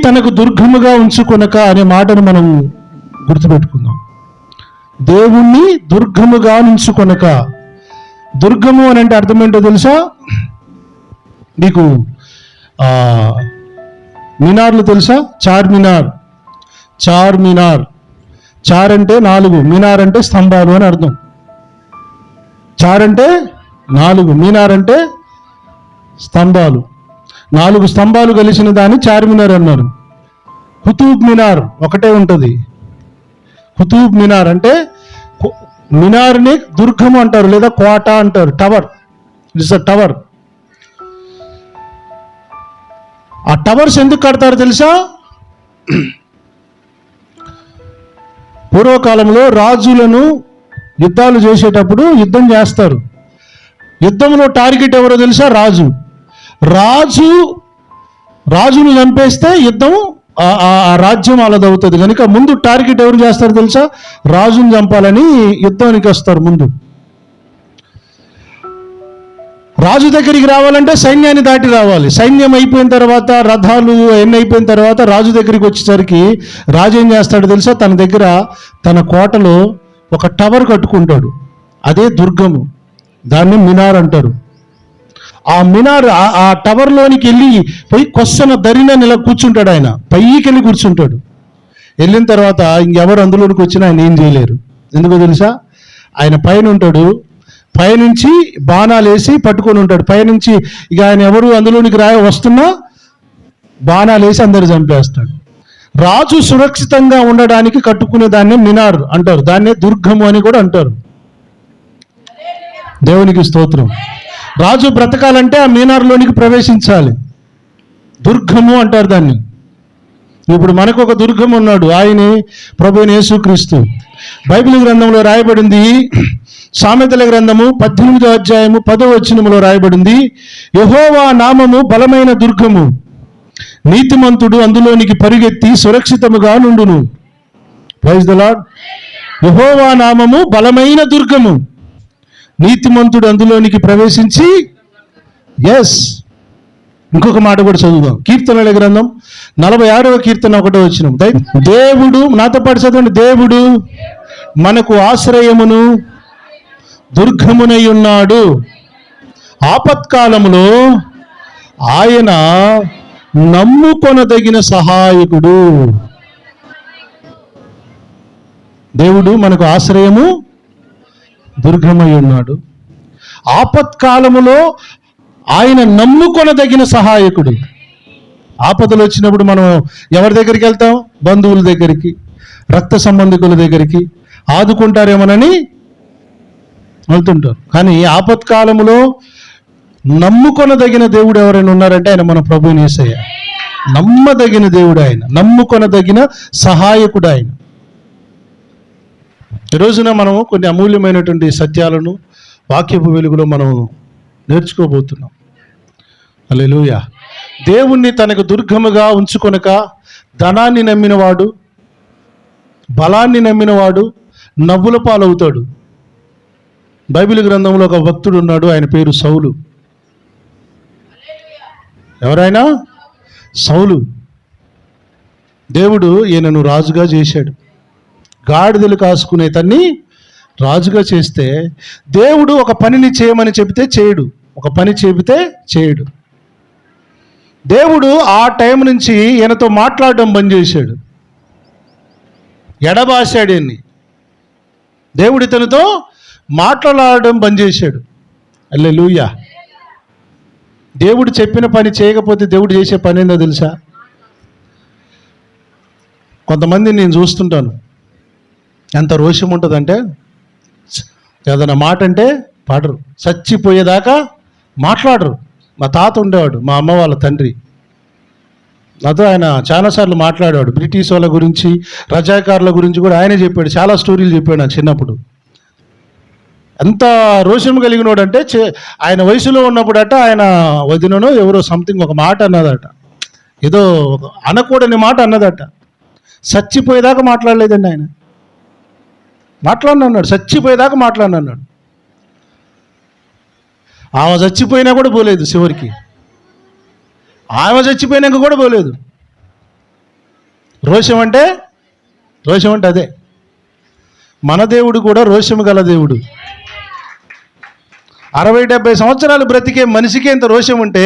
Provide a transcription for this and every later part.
తనకు దుర్గముగా ఉంచుకొనక అనే మాటను మనం గుర్తుపెట్టుకుందాం. దేవుణ్ణి దుర్గముగా ఉంచుకొనక. దుర్గము అని అంటే అర్థం ఏంటో తెలుసా మీకు? మినార్లు తెలుసా? చార్మినార్. చార్ అంటే 4, మినార్ అంటే స్తంభాలు అని అర్థం. చార్ అంటే 4, మినార్ అంటే స్తంభాలు. 4 స్తంభాలు కలిసిన దాన్ని చార్మినార్ అన్నారు. కుతుబ్ మినార్ ఒకటే ఉంటుంది. కుతుబ్ మినార్ అంటే మినార్ని దుర్గము అంటారు, లేదా కోట అంటారు. Tower, it's a tower. ఆ టవర్స్ ఎందుకు కడతారు తెలుసా? పూర్వకాలంలో రాజులను యుద్ధాలు చేసేటప్పుడు యుద్ధం చేస్తారు. యుద్ధంలో టార్గెట్ ఎవరో తెలుసా? రాజును చంపేస్తే యుద్ధం ఆ రాజ్యం అలాదవుతుంది. కనుక ముందు టార్గెట్ ఎవరు చేస్తారు తెలుసా? రాజును చంపాలని యుద్ధానికి వస్తారు. ముందు రాజు దగ్గరికి రావాలంటే సైన్యాన్ని దాటి రావాలి. సైన్యం అయిపోయిన తర్వాత, రథాలు ఎన్ని అయిపోయిన తర్వాత రాజు దగ్గరికి వచ్చేసరికి రాజు ఏం చేస్తాడు తెలుసా? తన దగ్గర తన కోటలో ఒక టవర్ కట్టుకుంటాడు. అదే దుర్గము. దాన్ని మినార్ అంటారు. ఆ మినార్, ఆ టవర్లోనికి వెళ్ళి పోయి కొස්සన దరిన ఇలా కూర్చుంటాడు. ఆయన పైకి వెళ్ళి కూర్చుంటాడు. వెళ్ళిన తర్వాత ఇంకెవరు అందులోనికి వచ్చినా ఆయన ఏం చేయలేరు. ఎందుకో తెలుసా? ఆయన పైన ఉంటాడు. పైనుంచి బాణాలు వేసి పట్టుకొని ఉంటాడు. పైనుంచి ఇక ఆయన ఎవరు అందులోనికి వస్తున్నా బాణాలు వేసి అందరు చంపేస్తాడు. రాజు సురక్షితంగా ఉండడానికి కట్టుకునే దాన్ని మినార్ అంటారు. దాన్నే దుర్గము అని కూడా అంటారు. దేవునికి స్తోత్రం. రాజు బ్రతకాలంటే ఆ మీనార్లోనికి ప్రవేశించాలి. దుర్గము అంటారు దాన్ని. ఇప్పుడు మనకు ఒక దుర్గం ఉన్నాడు. ఆయనే ప్రభువైన యేసుక్రీస్తు. బైబిల్ గ్రంథంలో రాయబడింది, సామెతల గ్రంథము 18వ అధ్యాయము 10వ వచనములో రాయబడింది, యెహోవా నామము బలమైన దుర్గము, నీతిమంతుడు అందులోనికి పరిగెత్తి సురక్షితముగా నుండును. Praise the lord. యెహోవా నామము బలమైన దుర్గము, నీతిమంతుడు అందులోనికి ప్రవేశించి. ఇంకొక మాట కూడా చదువుదాం. కీర్తనల గ్రంథం 46వ కీర్తన 1వ వచనం. దేవుడు, నాతో పాటు చదవండి. దేవుడు మనకు ఆశ్రయమును దుర్గమునై ఉన్నాడు. ఆపత్కాలములో ఆయన నమ్ముకొనదగిన సహాయకుడు. దేవుడు మనకు ఆశ్రయము, దుర్గమై ఉన్నాడు. ఆపత్కాలములో ఆయన నమ్ముకొనదగిన సహాయకుడు. ఆపదలు వచ్చినప్పుడు మనం ఎవరి దగ్గరికి వెళ్తాం? బంధువుల దగ్గరికి, రక్త సంబంధికుల దగ్గరికి. ఆదుకుంటారేమోనని వెళ్తుంటారు. కానీ ఆపత్కాలములో నమ్ముకొనదగిన దేవుడు ఎవరైనా ఉన్నారంటే ఆయన మన ప్రభువుని యేసయ్య. నమ్మదగిన దేవుడు ఆయన, నమ్ముకొనదగిన సహాయకుడు ఆయన. ఈ రోజున మనము కొన్ని అమూల్యమైనటువంటి సత్యాలను వాక్యపు వెలుగులో మనం నేర్చుకోబోతున్నాం. హల్లెలూయా. దేవుణ్ణి తనకు దుర్గముగా ఉంచుకొనక ధనాన్ని నమ్మినవాడు, బలాన్ని నమ్మినవాడు నవ్వుల పాలవుతాడు. బైబిల్ గ్రంథంలో ఒక భక్తుడు ఉన్నాడు. ఆయన పేరు సౌలు. ఎవరైనా? సౌలు. దేవుడు ఈయనను రాజుగా చేశాడు. గాడిదలు కాసుకునే తన్ని రాజుగా చేస్తే, దేవుడు ఒక పనిని చేయమని చెబితే చేయడు, ఒక పని చెబితే చేయడు. దేవుడు ఆ టైం నుంచి ఈయనతో మాట్లాడడం బంద్ చేశాడు, ఎడబాశాడు. ఈయన్ని దేవుడు ఇతనితో మాట్లాడడం బంద్ చేశాడు. హల్లెలూయా. దేవుడు చెప్పిన పని చేయకపోతే దేవుడు చేసే పని ఏందో తెలుసా? కొంతమంది నేను చూస్తుంటాను, ఎంత రోషం ఉంటుందంటే ఏదైనా మాట అంటే పాడరు, చచ్చిపోయేదాకా మాట్లాడరు. మా తాత ఉండేవాడు, మా అమ్మ వాళ్ళ తండ్రి. నాతో ఆయన చాలాసార్లు మాట్లాడేవాడు. బ్రిటిష్ వాళ్ళ గురించి, రజాకారుల గురించి కూడా ఆయనే చెప్పాడు. చాలా స్టోరీలు చెప్పాడు నాకు చిన్నప్పుడు. ఎంత రోషం కలిగినోడు అంటే, ఆయన వయసులో ఉన్నప్పుడట ఆయన వదిననో ఎవరో సంథింగ్ ఒక మాట అన్నదట, ఏదో అనకూడని మాట అన్నదట. చచ్చిపోయేదాకా మాట్లాడలేదండి ఆయన. మాట్లాడినన్నాడు, చచ్చిపోయేదాకా మాట్లాడినన్నాడు. ఆమె చచ్చిపోయినా కూడా పోలేదు చివరికి. ఆమె చచ్చిపోయినాక కూడా పోలేదు. రోషం అంటే అదే. మన దేవుడు కూడా రోషము గల దేవుడు. 60-70 సంవత్సరాలు బ్రతికే మనిషికి ఎంత రోషం ఉంటే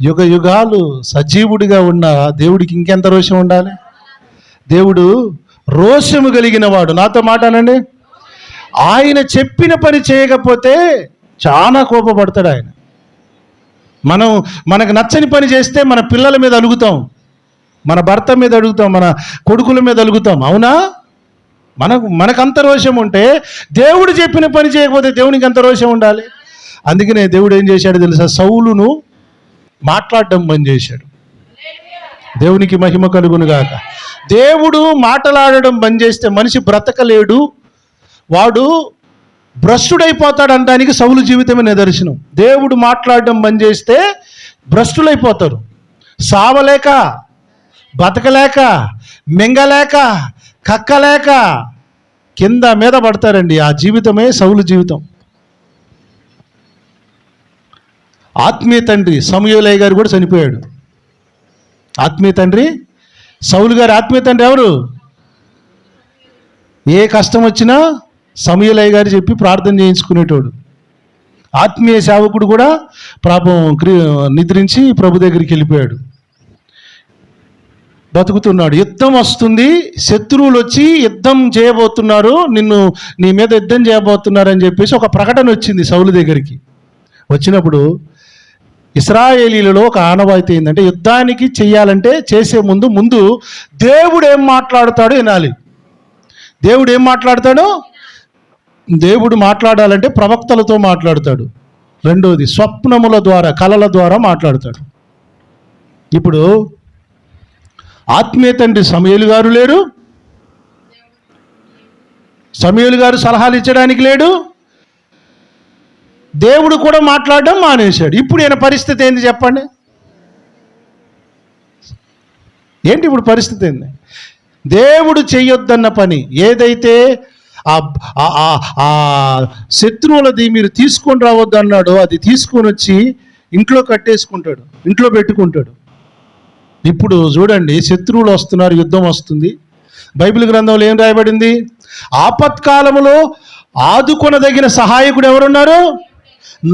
యుగ యుగాలు సజీవుడిగా ఉన్న దేవుడికి ఇంకెంత రోషం ఉండాలి. దేవుడు రోషము కలిగిన వాడు. నాతో మాట్లాడండి. ఆయన చెప్పిన పని చేయకపోతే చాలా కోపపడతాడు ఆయన. మనకు నచ్చని పని చేస్తే మన పిల్లల మీద అలుగుతాం, మన భర్త మీద అడుగుతాం, మన కొడుకుల మీద అలుగుతాం. అవునా? మనకంత రోషం ఉంటే దేవుడు చెప్పిన పని చేయకపోతే దేవునికి ఎంత రోషం ఉండాలి. అందుకనే దేవుడు ఏం చేశాడు తెలుసా? సౌలును మాట్లాడడం బంద్ చేశాడు. దేవునికి మహిమ కలుగును గాక. దేవుడు మాట్లాడడం బంద్ చేస్తే మనిషి బ్రతకలేడు, వాడు భ్రష్టుడైపోతాడు అనడానికి సౌలు జీవితమే నిదర్శనం. దేవుడు మాట్లాడడం బంద్ చేస్తే భ్రష్టులైపోతారు. సావలేక, బతకలేక, మింగలేక, కక్కలేక కింద మీద పడతారండి. ఆ జీవితమే సౌలు జీవితం. ఆత్మీయ తండ్రి సమూయేలయ్య గారు కూడా చనిపోయాడు. ఆత్మీయ తండ్రి సౌలు గారి ఆత్మీయ తండ్రి ఎవరు? ఏ కష్టం వచ్చినా సమూయేలయ్య గారు చెప్పి ప్రార్థన చేయించుకునేటోడు. ఆత్మీయ సేవకుడు కూడా పాపం నిద్రించి ప్రభు దగ్గరికి వెళ్ళిపోయాడు. బతుకుతున్నాడు. యుద్ధం వస్తుంది, శత్రువులు వచ్చి యుద్ధం చేయబోతున్నారు, నీ మీద యుద్ధం చేయబోతున్నారు అని చెప్పేసి ఒక ప్రకటన వచ్చింది సౌలు దగ్గరికి. వచ్చినప్పుడు ఇశ్రాయేలీలలో ఒక ఆనవాయితీ ఏంటంటే, యుద్ధానికి చెయ్యాలంటే చేసే ముందు దేవుడు ఏం మాట్లాడతాడో వినాలి. దేవుడు ఏం మాట్లాడతాడో, దేవుడు మాట్లాడాలంటే ప్రవక్తలతో మాట్లాడతాడు. రెండోది స్వప్నముల ద్వారా, కలల ద్వారా మాట్లాడతాడు. ఇప్పుడు ఆత్మీయ తండ్రి సమూయేలు గారు లేరు, సమూయేలు గారు సలహాలు ఇచ్చడానికి లేడు, దేవుడు కూడా మాట్లాడడం మానేశాడు. ఇప్పుడు ఈయన పరిస్థితి ఏంది చెప్పండి? ఏంటి ఇప్పుడు పరిస్థితి ఏంది? దేవుడు చెయ్యొద్దన్న పని ఏదైతే ఆ శత్రువులది మీరు తీసుకొని రావద్దు అన్నాడో అది తీసుకొని వచ్చి ఇంట్లో కట్టేసుకుంటాడు, ఇంట్లో పెట్టుకుంటాడు. ఇప్పుడు చూడండి, శత్రువులు వస్తున్నారు, యుద్ధం వస్తుంది. బైబిల్ గ్రంథంలో ఏం రాయబడింది? ఆపత్కాలములో ఆదుకొనదగిన సహాయకుడు ఎవరున్నారు?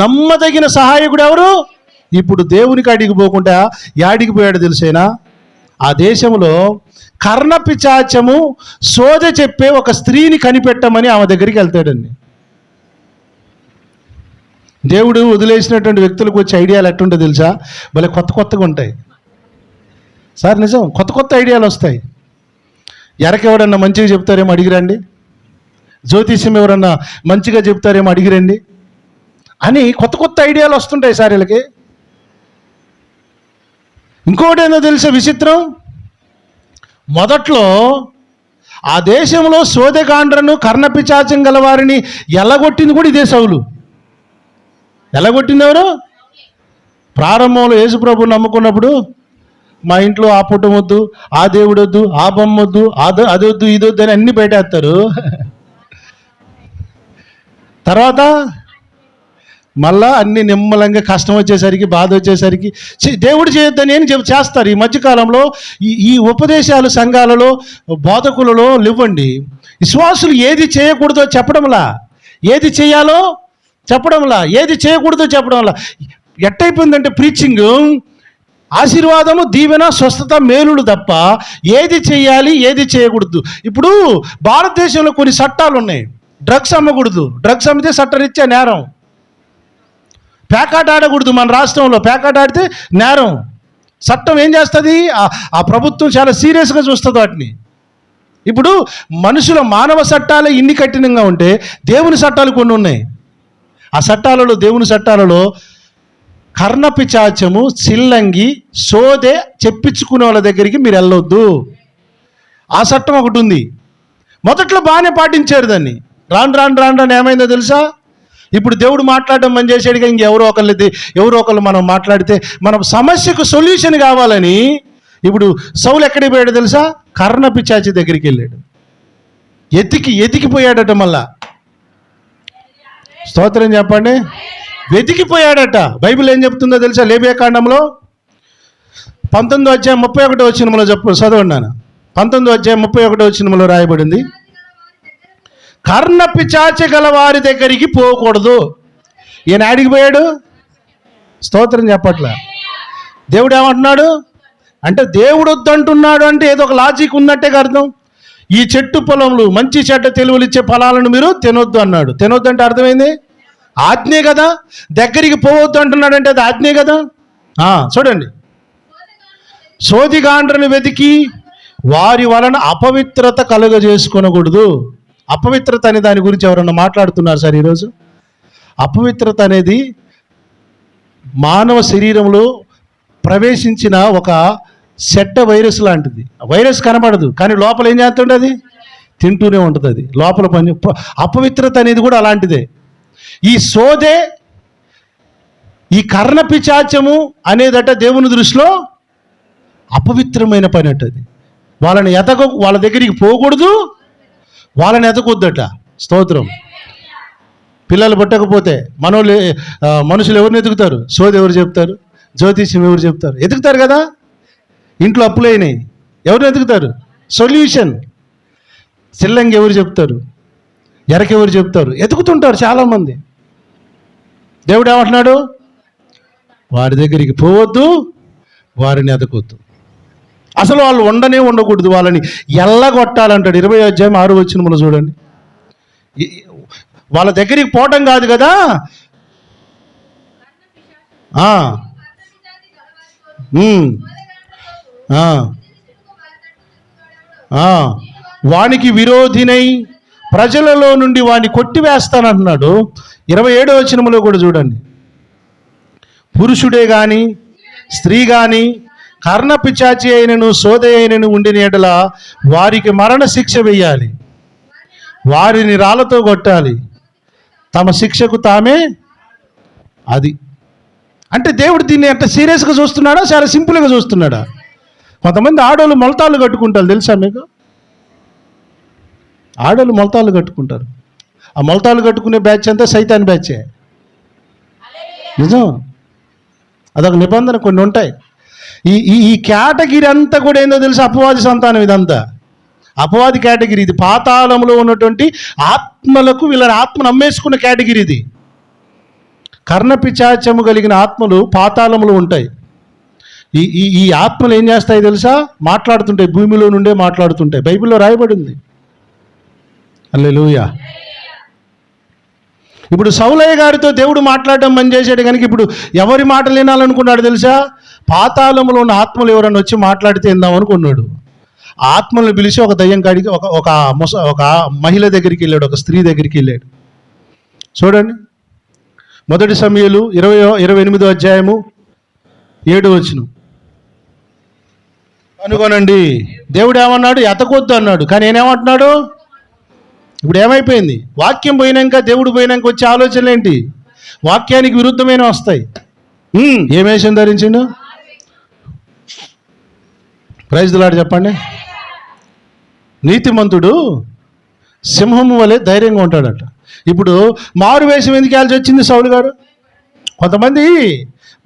నమ్మదగిన సహాయకుడు ఎవరు? ఇప్పుడు దేవునికి అడిగి పోకుండా యాడికి పోయాడు తెలిసేనా? ఆ దేశంలో కర్ణపిశాచము సోద చెప్పే ఒక స్త్రీని కనిపెట్టమని ఆమె దగ్గరికి వెళ్తాడండి. దేవుడు వదిలేసినటువంటి వ్యక్తులకు వచ్చే ఐడియాలు ఎట్టుంటో తెలుసా? భలే కొత్తగా ఉంటాయి సార్. నిజం, కొత్త ఐడియాలు వస్తాయి. ఎరకెవరన్నా మంచిగా చెప్తారేమో అడిగిరండి, జ్యోతిష్యం ఎవరన్నా మంచిగా చెప్తారేమో అడిగిరండి అని కొత్త ఐడియాలు వస్తుంటాయి సార్ వీళ్ళకి. ఇంకోటి ఏందో తెలుసా విచిత్రం? మొదట్లో ఆ దేశంలో సోదెగాండ్రను కర్ణపిశాచం గల వారిని ఎల్లగొట్టింది కూడా ఇదే సౌలు. ఎల్లగొట్టింది ఎవరు? ప్రారంభంలో యేసుప్రభుని నమ్ముకున్నప్పుడు మా ఇంట్లో ఆ పుట్టం వద్దు, ఆ దేవుడు వద్దు, ఆ బొమ్మ వద్దు, అదొద్దు ఇదొద్దు అని అన్ని బయటేస్తారు. తర్వాత మళ్ళా అన్ని నిమ్మలంగా కష్టం వచ్చేసరికి, బాధ వచ్చేసరికి దేవుడు చేయొద్దని అని చేస్తారు. ఈ మధ్యకాలంలో ఈ ఉపదేశాలు సంఘాలలో బోధకులలో లేవండి. విశ్వాసులు ఏది చేయకూడదో చెప్పడంలా, ఏది చేయాలో చెప్పడంలా, ఏది చేయకూడదో చెప్పడంలా. ఎట్టయిపోయిందంటే ప్రీచింగ్ ఆశీర్వాదము, దీవెన, స్వస్థత, మేలులు తప్ప ఏది చేయాలి ఏది చేయకూడదు. ఇప్పుడు భారతదేశంలో కొన్ని చట్టాలు ఉన్నాయి. డ్రగ్స్ అమ్మకూడదు, డ్రగ్స్ అమ్మితే చట్టరీత్యా నేరం. పేకాట ఆడకూడదు, మన రాష్ట్రంలో పేకాట ఆడితే నేరం. చట్టం ఏం చేస్తుంది? ఆ ప్రభుత్వం చాలా సీరియస్గా చూస్తుంది వాటిని. ఇప్పుడు మనుషుల మానవ చట్టాలే ఇన్ని కఠినంగా ఉంటే దేవుని చట్టాలు కొన్ని ఉన్నాయి. ఆ చట్టాలలో, దేవుని చట్టాలలో కర్ణపిశాచము, చిల్లంగి, సోదె చెప్పించుకునే వాళ్ళ దగ్గరికి మీరు వెళ్ళొద్దు. ఆ చట్టం ఒకటి ఉంది. మొదట్లో బాగానే పాటించారు దాన్ని. రాను ఏమైందో తెలుసా? ఇప్పుడు దేవుడు మాట్లాడడం బంద్ చేసాడుగా. ఎవరో ఒకళ్ళు మనం మాట్లాడితే మన సమస్యకు సొల్యూషన్ కావాలని ఇప్పుడు సౌలు ఎక్కడికి పోయాడు తెలుసా? కర్ణపిశాచి దగ్గరికి వెళ్ళాడు. ఎతికిపోయాడట. మళ్ళా స్తోత్రం చెప్పండి. వెతికిపోయాడట. బైబిల్ ఏం చెప్తుందో తెలుసా? లేవియాకాండంలో 19:31 చెప్పు, చదవండి నాన్న. 19:31 రాయబడింది, కర్ణ పిశాచ గల వారి దగ్గరికి పోకూడదు. ఈయన ఆడికి పోయాడు, స్తోత్రం చెప్పట్లే. దేవుడు ఏమంటున్నాడు అంటే, దేవుడు వద్దంటున్నాడు అంటే ఏదో ఒక లాజిక్ ఉన్నట్టే అర్థం. ఈ చెట్టు పొలంలో మంచి చెడ్డ తెలివులు ఇచ్చే ఫలాలను మీరు తినొద్దు అన్నాడు. తినొద్దు అంటే అర్థమైంది, ఆజ్ఞే కదా. దగ్గరికి పోవద్దు అంటున్నాడు అంటే అది ఆజ్ఞే కదా. చూడండి, సోదిగాండ్రను వెతికి వారి వలన అపవిత్రత కలుగజేసుకొనకూడదు. అపవిత్రత అనే దాని గురించి ఎవరన్నా మాట్లాడుతున్నారు సార్ ఈరోజు? అపవిత్రత అనేది మానవ శరీరంలో ప్రవేశించిన ఒక సెట్ట వైరస్ లాంటిది. వైరస్ కనబడదు, కానీ లోపల ఏం చేస్తుంటే అది తింటూనే ఉంటుంది. అది లోపల పని. అపవిత్రత అనేది కూడా అలాంటిదే. ఈ సోదే, ఈ కర్ణ పిశాచము అనేదట దేవుని దృష్టిలో అపవిత్రమైన పని అట్టది. వాళ్ళ దగ్గరికి పోకూడదు, వాళ్ళని ఎతకొద్దట. స్తోత్రం. పిల్లలు పుట్టకపోతే మనుషులు ఎవరిని ఎతుకుతారు? సోది ఎవరు చెప్తారు? జ్యోతిష్యం ఎవరు చెప్తారు? ఎతుకుతారు కదా. ఇంట్లో అప్పులైనాయి, ఎవరిని ఎతుకుతారు? సొల్యూషన్. సిల్లంగి ఎవరు చెప్తారు? ఎరకెవరు చెప్తారు? ఎతుకుతుంటారు చాలామంది. దేవుడు ఏమంటున్నాడు? వారి దగ్గరికి పోవద్దు, వారిని ఎతకొద్దు. అసలు వాళ్ళు ఉండకూడదు, వాళ్ళని ఎల్లగొట్టాలంటాడు. 20:6 చూడండి. వాళ్ళ దగ్గరికి పోవటం కాదు కదా, వానికి విరోధినై ప్రజలలో నుండి వాడిని కొట్టివేస్తానంటున్నాడు. 27 కూడా చూడండి. పురుషుడే గాని స్త్రీ గాని కర్ణ పిశాచి అయినను సోదె అయినను ఉండిన ఎడల వారికి మరణ శిక్ష వేయాలి, వారిని రాళ్లతో కొట్టాలి, తమ శిక్షకు తామే. అది అంటే దేవుడు దీన్ని ఎంత సీరియస్గా చూస్తున్నాడా, చాలా సింపుల్గా చూస్తున్నాడా? కొంతమంది ఆడోళ్ళు మొలతాళ్ళు కట్టుకుంటారు, తెలుసా మీకు? ఆడోళ్ళు మొలతాళ్ళు కట్టుకుంటారు. ఆ మొలతాళ్ళు కట్టుకునే బ్యాచ్ అంతా సైతాన్ బ్యాచే. నిజం, అదొక నిబంధన. కొన్ని ఉంటాయి. ఈ కేటగిరీ అంతా కూడా ఏందో తెలుసు, అపవాది సంతానం. ఇదంతా అపవాది కేటగిరీ. ఇది పాతాళంలో ఉన్నటువంటి ఆత్మలకు వీళ్ళని ఆత్మను అమ్మేసుకున్న కేటగిరీ ఇది. కర్ణ పిశాచము కలిగిన ఆత్మలు పాతాళంలో ఉంటాయి. ఈ ఆత్మలు ఏం చేస్తాయి తెలుసా? మాట్లాడుతుంటాయి, భూమిలో నుండే మాట్లాడుతుంటాయి. బైబిల్లో రాయబడింది. హల్లెలూయా. ఇప్పుడు సౌలయ్య గారితో దేవుడు మాట్లాడడం మంచి చేశాడు, కనుక ఇప్పుడు ఎవరి మాటలు వినాలనుకున్నాడు తెలుసా? పాతాళంలో ఉన్న ఆత్మలు ఎవరన్నా వచ్చి మాట్లాడితే ఇందాం అనుకున్నాడు. ఆత్మలను పిలిచి ఒక దయ్యం కాడికి ఒక మహిళ దగ్గరికి వెళ్ళాడు, ఒక స్త్రీ దగ్గరికి వెళ్ళాడు. చూడండి, 1 సమూయేలు 28:7 అనుకోనండి. దేవుడు ఏమన్నాడు? ఎతకొద్దు అన్నాడు, కానీ నేనేమంటున్నాడు? ఇప్పుడు ఏమైపోయింది? వాక్యం పోయినాక, దేవుడు పోయినాక వచ్చే ఆలోచనలు ఏంటి? వాక్యానికి విరుద్ధమైన వస్తాయి. ఏ వేషం ధరించిండు? ప్రైజ్ ది లార్డ్ చెప్పండి. నీతిమంతుడు సింహము వలె ధైర్యంగా ఉంటాడట. ఇప్పుడు మారు వేషం ఎందుకు వెళ్ళాల్సి వచ్చింది సౌలు గారు? కొంతమంది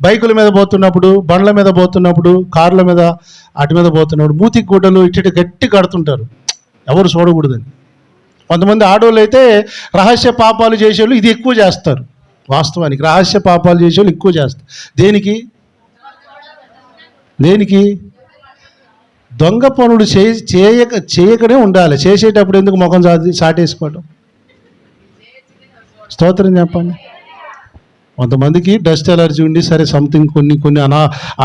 బైకుల మీద పోతున్నప్పుడు, బండ్ల మీద పోతున్నప్పుడు, కార్ల మీద అటు మీద పోతున్నప్పుడు మూతికి గుడ్డలు ఇటు గట్టి కడుతుంటారు, ఎవరు చూడకూడదని. కొంతమంది ఆడవాళ్ళు అయితే రహస్య పాపాలు చేసేవాళ్ళు ఇది ఎక్కువ చేస్తారు. వాస్తవానికి రహస్య పాపాలు చేసేవాళ్ళు ఎక్కువ చేస్తారు. దేనికి? దొంగ పనులు చేయకనే ఉండాలి. చేసేటప్పుడు ఎందుకు ముఖం సాటేసుకోవడం? స్తోత్రం చెప్పండి. కొంతమందికి డస్ట్ ఎలర్జీ ఉండి, సరే సంథింగ్ కొన్ని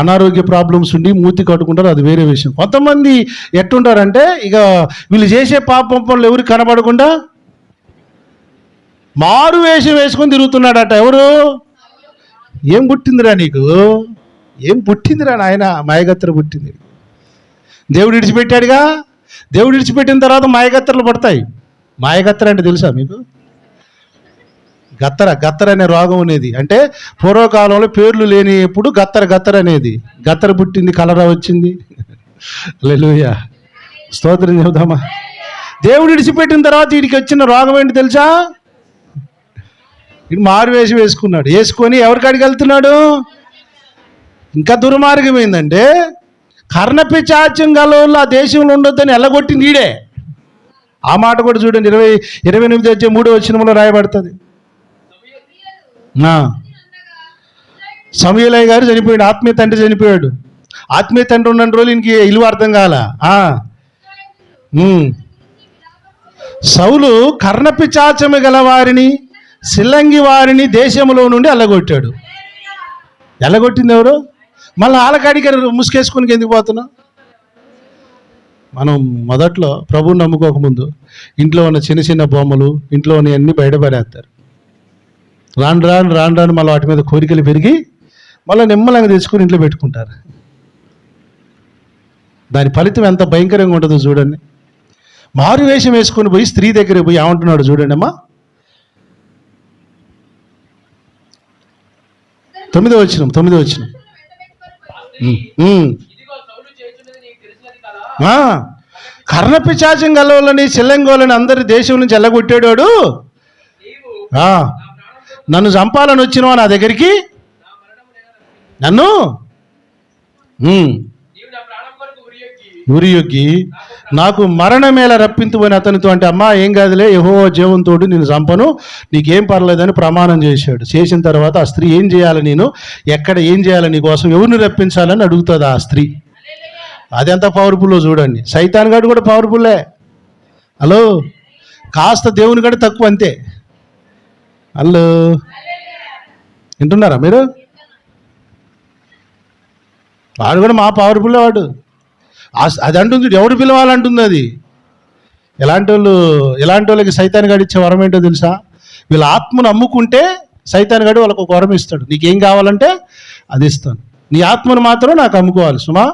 అనారోగ్య ప్రాబ్లమ్స్ ఉండి మూతి కట్టుకుంటారు, అది వేరే విషయం. కొంతమంది ఎట్టుంటారంటే, ఇక వీళ్ళు చేసే పాపం పనులు ఎవరికి కనబడకుండా మారు వేషం వేసుకొని తిరుగుతున్నాడట. ఎవరు? ఏం పుట్టిందిరా నీకు? ఏం పుట్టిందిరా నాయన? మాయగత్తెర పుట్టింది. దేవుడు విడిచిపెట్టాడుగా. దేవుడు విడిచిపెట్టిన తర్వాత మాయగత్తెరలు పడతాయి. మాయగత్తెర అంటే తెలుసా మీకు? గత్తర అనే రోగం అనేది. అంటే పూర్వకాలంలో పేర్లు లేనిప్పుడు గత్తర అనేది. గత్తర పుట్టింది, కలరా వచ్చింది. హల్లెలూయా, స్తోత్రం చెబుదామా. దేవుడు విడిచిపెట్టిన తర్వాత వీడికి వచ్చిన రోగం ఏంటి తెలుసా? వీడు మారు వేసుకున్నాడు. వేసుకొని ఎవరికాడికి వెళ్తున్నాడు? ఇంకా దుర్మార్గం ఏంటంటే, కర్ణపిశాచం గల ఆ దేశంలో ఉండొద్దని ఎల్లగొట్టింది ఈడే. ఆ మాట కూడా చూడండి, 28:3 రాయబడుతుంది. సమూయేలయ్య గారు చనిపోయాడు, ఆత్మీయ తండ్రి చనిపోయాడు. ఆత్మీయ తండ్రి ఉన్న రోజులు ఇంక ఇల్లు అర్థం కాల. సౌలు కర్ణపిశాచము గల వారిని, సిల్లంగి వారిని దేశంలో నుండి ఎల్లగొట్టాడు. ఎల్లగొట్టింది ఎవరు? మళ్ళీ ఆలకాడికి ముసుకేసుకుని ఎందుకు పోతున్నాం? మనం మొదట్లో ప్రభువుని నమ్ముకోకముందు ఇంట్లో ఉన్న చిన్న చిన్న బొమ్మలు, ఇంట్లో ఉన్నవన్నీ బయటపడేస్తారు. రాను రాను రాను రాను మళ్ళీ వాటి మీద కోరికలు పెరిగి మళ్ళీ నిమ్మలంగా తెచ్చుకొని ఇంట్లో పెట్టుకుంటారు. దాని ఫలితం ఎంత భయంకరంగా ఉంటుందో చూడండి. మారు వేషం వేసుకొని పోయి స్త్రీ దగ్గర పోయి ఏమంటున్నాడు చూడండి అమ్మా. 9వ వచనం. కర్ణపిశాచం గలవాళ్ళని, సిల్లంగోళ్ళని అందరి దేశం నుంచి ఎల్లగొట్టాడు. నన్ను చంపాలని వచ్చినవా నా దగ్గరికి? నన్ను ఉరియొగ్గి నాకు మరణమేళ రప్పింతుపోయిన అతనితో, అంటే అమ్మా ఏం కాదులే, యెహోవా జీవంతోడు నేను చంపను, నీకేం పర్లేదని ప్రమాణం చేశాడు. చేసిన తర్వాత ఆ స్త్రీ ఏం చేయాలి, నేను ఎక్కడ ఏం చేయాలి, నీ కోసం ఎవరిని రప్పించాలని అడుగుతుంది ఆ స్త్రీ. అది ఎంత పవర్ఫుల్లో చూడండి. సైతాన్ గాడు కూడా పవర్ఫుల్లే. హలో, కాస్త దేవుని గడు తక్కువ అంతే. హలో, వింటున్నారా మీరు? వాడు కూడా మా పవర్ఫుల్లే వాడు. అది అంటుంది, ఎవడు పిలవాలంటుంది అది. ఎలాంటి వాళ్ళకి సైతాన్ గాడు ఇచ్చే వరం ఏంటో తెలుసా? వీళ్ళ ఆత్మను అమ్ముకుంటే సైతాన్ గాడు వాళ్ళకు ఒక వరం ఇస్తాడు. నీకేం కావాలంటే అది ఇస్తాను, నీ ఆత్మను మాత్రం నాకు అమ్ముకోవాలి సుమా.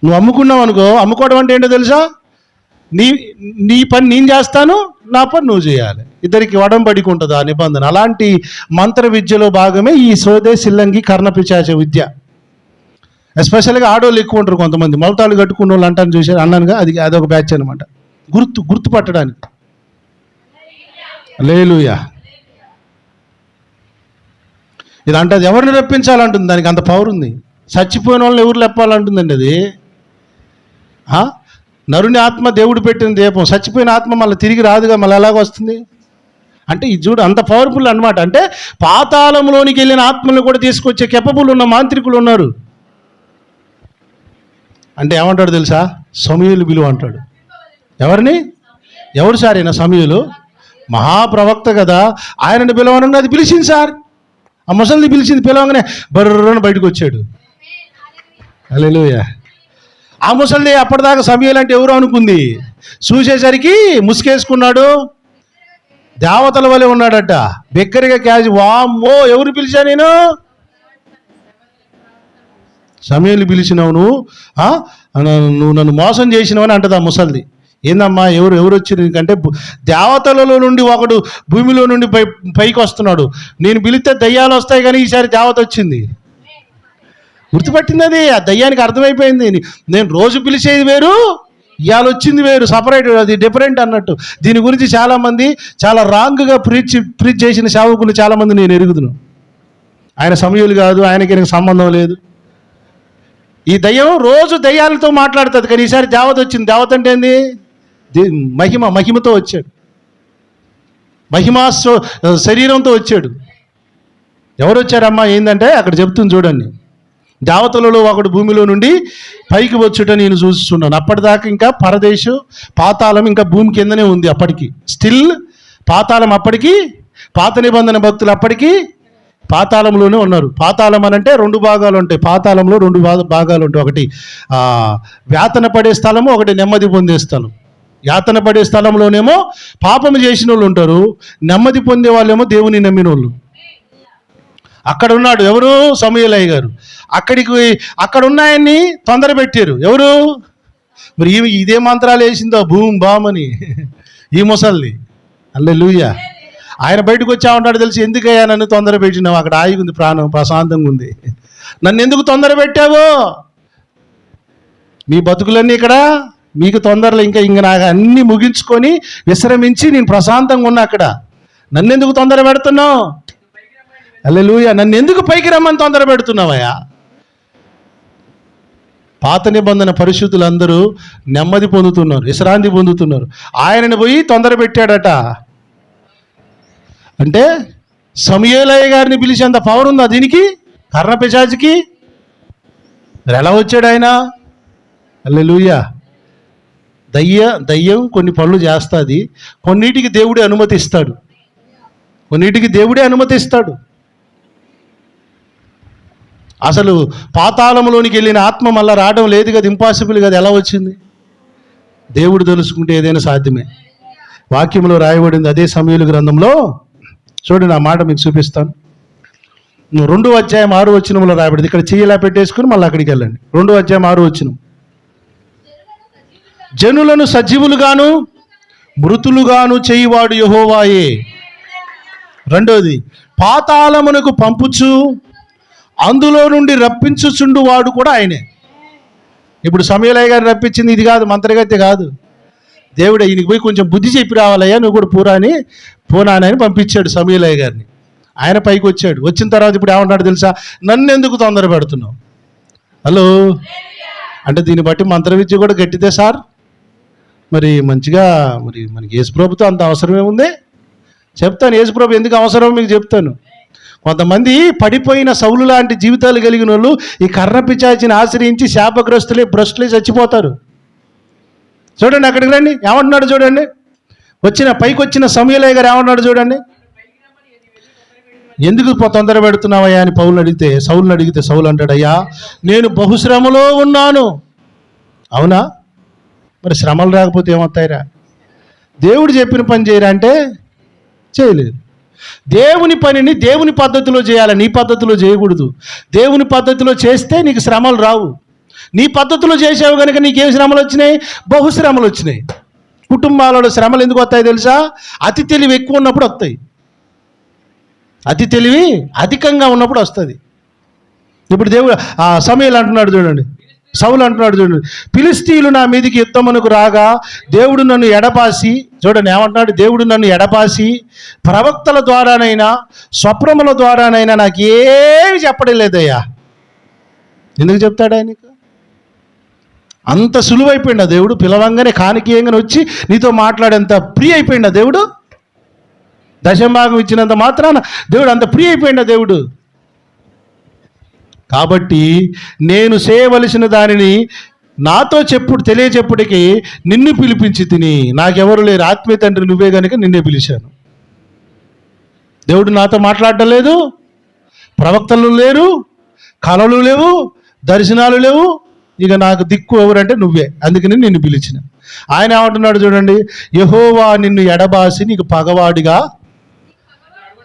నువ్వు అమ్ముకున్నావు అనుకో, అమ్ముకోవడం అంటే ఏంటో తెలుసా? నీ పని నేను చేస్తాను, నా పని నువ్వు చేయాలి, ఇద్దరికి వడంబడికి ఉంటుంది ఆ నిబంధన. అలాంటి మంత్ర విద్యలో భాగమే ఈ సోదే, సిల్లంగి, కర్ణపిశాచ విద్య. ఎస్పెషల్గా ఆడవాళ్ళు ఎక్కువ ఉంటారు కొంతమంది, మొలతాళ్ళు కట్టుకున్న వాళ్ళు అంటాను చూసారు, అన్నానుగా, అదొక బ్యాచ్ అనమాట. గుర్తుపట్టడానికి. హల్లెలూయా. ఇది అంటే అది ఎవరిని రప్పించాలంటుంది, దానికి అంత పవర్ ఉంది. చచ్చిపోయిన వాళ్ళని ఎవరు లేపాలంటుందండి అది. నరుని ఆత్మ దేవుడు పెట్టిన దీపం, చచ్చిపోయిన ఆత్మ మళ్ళీ తిరిగి రాదుగా, మళ్ళీ ఎలాగ వస్తుంది అంటే ఇది చూడు, అంత పవర్ఫుల్ అనమాట. అంటే పాతాళంలోనికి వెళ్ళిన ఆత్మలను కూడా తీసుకొచ్చే కెపబుల్ ఉన్న మాంత్రికులు ఉన్నారు. అంటే ఏమంటాడు తెలుసా? సమూయేలు పిలువ అంటాడు. ఎవరు సార్ అయినా? సమూయేలు మహాప్రవక్త కదా, ఆయనని పిలవనని అది పిలిచింది సార్. ఆ ముసలిని పిలిచింది, పిలవగానే బర్రని బయటకు వచ్చాడు. హల్లెలూయా. ఆ ముసలిని అప్పటిదాకా సమూయేలు అంటే ఎవరు అనుకుంది, చూసేసరికి ముసుకేసుకున్నాడు, దేవతల వలె ఉన్నాడట, బిగ్గరగా క్యాజ్. వామ్మో, ఎవరు పిలిచా నేను? సమూయేలు పిలిచినావు నువ్వు నన్ను మోసం చేసినావని అంటది ఆ ముసలిది. ఏందమ్మా, ఎవరు వచ్చి నీకంటే దేవతలలో నుండి ఒకడు భూమిలో నుండి పైకి వస్తున్నాడు, నేను పిలిస్తే దయ్యాలు వస్తాయి, కానీ ఈసారి దేవత వచ్చింది. గుర్తుపట్టింది అది. ఆ దయ్యానికి అర్థమైపోయింది, నేను రోజు పిలిచేది వేరు, ఇవాళ వచ్చింది వేరు, సపరేట్, అది డిఫరెంట్ అన్నట్టు. దీని గురించి చాలామంది చాలా రాంగ్గా ప్రీచ్ చేసిన సేవకులు చాలామంది నేను ఎరుగుదును. ఆయన సమూయేలు కాదు, ఆయనకి సంబంధం లేదు. ఈ దయ్యం రోజు దయ్యాలతో మాట్లాడుతుంది, కానీ ఈసారి దేవత వచ్చింది. దేవత అంటే ఏంది? మహిమతో వచ్చాడు, మహిమా శరీరంతో వచ్చాడు. ఎవరు వచ్చారమ్మా? ఏంటంటే అక్కడ చెప్తుంది చూడండి, దేవతలలో ఒకడు భూమిలో నుండి పైకి వచ్చుట నేను చూస్తున్నాను. అప్పటిదాకా ఇంకా పరదేశం, పాతాళం ఇంకా భూమి కిందనే ఉంది. అప్పటికి స్టిల్ పాతాళం, అప్పటికి పాత నిబంధన భక్తులు అప్పటికి పాతాళంలోనే ఉన్నారు. పాతాళం అని అంటే 2 భాగాలు ఉంటాయి. పాతాళంలో 2 భాగాలు ఉంటాయి. ఒకటి యాతన పడే స్థలము, ఒకటి నెమ్మది పొందే స్థలం. యాతన పడే స్థలంలోనేమో పాపము చేసిన వాళ్ళు ఉంటారు, నెమ్మది పొందే వాళ్ళేమో దేవుని నమ్మిన వాళ్ళు. అక్కడ ఉన్నాడు ఎవరు? సమూయేలయ్య గారు. అక్కడ ఉన్నాయన్ని తొందర పెట్టారు. ఎవరు? మరి ఇదే మంత్రాలు వేసిందో భూమి బామని ఈ ముసల్ది. హల్లెలూయా. ఆయన బయటకు వచ్చా ఉంటాడు తెలిసి, ఎందుకయ్యా నన్ను తొందర పెట్టినావు? అక్కడ ఆగి ఉంది, ప్రాణం ప్రశాంతంగా ఉంది, నన్ను ఎందుకు తొందర పెట్టావు? మీ బతుకులన్నీ ఇక్కడ మీకు తొందరలో, ఇంక నాకు అన్నీ ముగించుకొని విశ్రమించి నేను ప్రశాంతంగా ఉన్నా, అక్కడ నన్ను ఎందుకు తొందర పెడుతున్నావు? హల్లెలూయా. నన్ను ఎందుకు పైకి రమ్మని తొందర పెడుతున్నావయ్యా? పాత నిబంధన పరిశుద్ధులందరూ నెమ్మది పొందుతున్నారు, విశ్రాంతి పొందుతున్నారు. ఆయనను పోయి తొందర పెట్టాడట. అంటే సమూయేలయ్య గారిని పిలిచేంత పవర్ ఉందా దీనికి, కర్ణపిశాచికి? మరి ఎలా వచ్చాడు ఆయన? హల్లెలూయా. దయ్యం కొన్ని పనులు చేస్తుంది, కొన్నిటికి దేవుడే అనుమతిస్తాడు, కొన్నిటికి దేవుడే అనుమతిస్తాడు. అసలు పాతాళంలోనికి వెళ్ళిన ఆత్మ మళ్ళీ రావడం లేదు కదా, ఇంపాసిబుల్ కదా. ఎలా వచ్చింది? దేవుడు తెలుసుకుంటే ఏదైనా సాధ్యమే. వాక్యంలో రాయబడింది అదే సమూయేలు గ్రంథంలో. చూడండి, ఆ మాట మీకు చూపిస్తాను. 2:6 రాయబడింది. ఇక్కడ చెయ్యిలా పెట్టేసుకుని మళ్ళీ అక్కడికి వెళ్ళండి. 2:6 జనులను సజీవులుగాను మృతులుగాను చేయువాడు యెహోవాయే. రెండోది, పాతాళమునకు పంపుచు అందులో నుండి రప్పించుచుండు వాడు కూడా ఆయనే. ఇప్పుడు సమూయేలయ్య గారిని రప్పించింది ఇది కాదు, మంత్రగత్తె కాదు. దేవుడు ఈయనకి పోయి కొంచెం బుద్ధి చెప్పి రావాలయ్యా, నువ్వు కూడా పోనానని పంపించాడు సమూయేలయ్య గారిని. ఆయన పైకి వచ్చాడు. వచ్చిన తర్వాత ఇప్పుడు ఏమంటాడు తెలుసా? నన్ను ఎందుకు తొందర పెడుతున్నావు? హలో. అంటే దీన్ని బట్టి మంత్ర విద్య కూడా గట్టిదే సార్. మరి మంచిగా మరి మనకి యేసుప్రభుతో అంత అవసరమే ఉంది. చెప్తాను యేసుప్రభు ఎందుకు అవసరమో మీకు చెప్తాను. కొంతమంది పడిపోయిన సౌలు లాంటి జీవితాలు కలిగిన వాళ్ళు ఈ కర్ణపిశాచిని ఆశ్రయించి శాపగ్రస్తులే భ్రష్టులే చచ్చిపోతారు. చూడండి, అక్కడికి రండి, ఏమంటున్నాడు చూడండి. పైకి వచ్చిన సమూయేలయ్య గారు ఏమన్నాడు చూడండి. ఎందుకు తొందర పెడుతున్నావయ్యా అని సౌలుని అడిగితే సౌలు అంటాడు, అయ్యా నేను బహుశ్రమలో ఉన్నాను. అవునా? మరి శ్రమలు రాకపోతే ఏమవుతాయిరా? దేవుడు చెప్పిన పని చేయరా అంటే చేయలేదు. దేవుని పనిని దేవుని పద్ధతిలో చేయాలి, నీ పద్ధతిలో చేయకూడదు. దేవుని పద్ధతిలో చేస్తే నీకు శ్రమలు రావు. నీ పద్ధతిలో చేసావు కనుక నీకేం శ్రమలు వచ్చినాయి? బహుశ్రమలు వచ్చినాయి. కుటుంబాలలో శ్రమలు ఎందుకు వస్తాయి తెలుసా? అతి తెలివి ఎక్కువ ఉన్నప్పుడు వస్తాయి, అతి తెలివి అధికంగా ఉన్నప్పుడు వస్తుంది. ఇప్పుడు దేవుడు సమూయేలు అంటున్నాడు చూడండి, సౌలు అంటున్నాడు చూడండి, ఫిలిష్తీయులు నా మీదికి యుద్ధమునకు రాగా దేవుడు నన్ను ఎడబాసి, చూడండి ఏమంటున్నాడు, దేవుడు నన్ను ఎడబాసి ప్రవక్తల ద్వారానైనా స్వప్నముల ద్వారానైనా నాకు ఏమి చెప్పడం లేదయ్యా. ఎందుకు చెప్తాడు ఆయనకు? అంత సులువైపోయిందా దేవుడు? పిలవంగానే కానికీయంగానే వచ్చి నీతో మాట్లాడేంత ప్రియ అయిపోయిందా దేవుడు? దశంభాగం ఇచ్చినంత మాత్రాన దేవుడు అంత ప్రియ అయిపోయిందా దేవుడు? కాబట్టి నేను చేయవలసిన దానిని నాతో తెలియచెప్పుడికి నిన్ను పిలిపించి తిని, నాకెవరు లేరు, ఆత్మీయ తండ్రి నువ్వే కనుక నిన్నే పిలిచాను. దేవుడు నాతో మాట్లాడటం లేదు, ప్రవక్తలు లేరు, కళలు లేవు, దర్శనాలు లేవు, ఇక నాకు దిక్కు ఎవరంటే నువ్వే, అందుకని నిన్ను పిలిచిన. ఆయన ఏమంటున్నాడు చూడండి, యెహోవా నిన్ను ఎడబాసి నీకు పగవాడిగా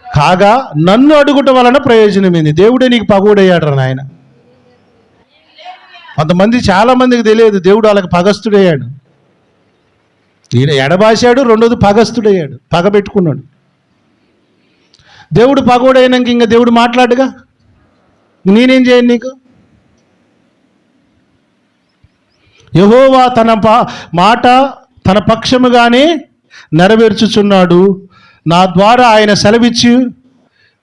కాగా నన్ను అడుగుట వలన ప్రయోజనం ఏంది? దేవుడే నీకు పగోడయ్యాడు నాయన. కొంతమంది చాలామందికి తెలియదు, దేవుడు వాళ్ళకి పగస్తుడయ్యాడు. ఈయన ఎడబాసాడు, రెండోది పగస్తుడయ్యాడు, పగ పెట్టుకున్నాడు. దేవుడు పగోడైనాక ఇంకా దేవుడు మాట్లాడుగా, నేనేం చేయను నీకు? యెహోవా తన మాట తన పక్షముగానే నెరవేర్చుచున్నాడు. నా ద్వారా ఆయన సెలవిచ్చి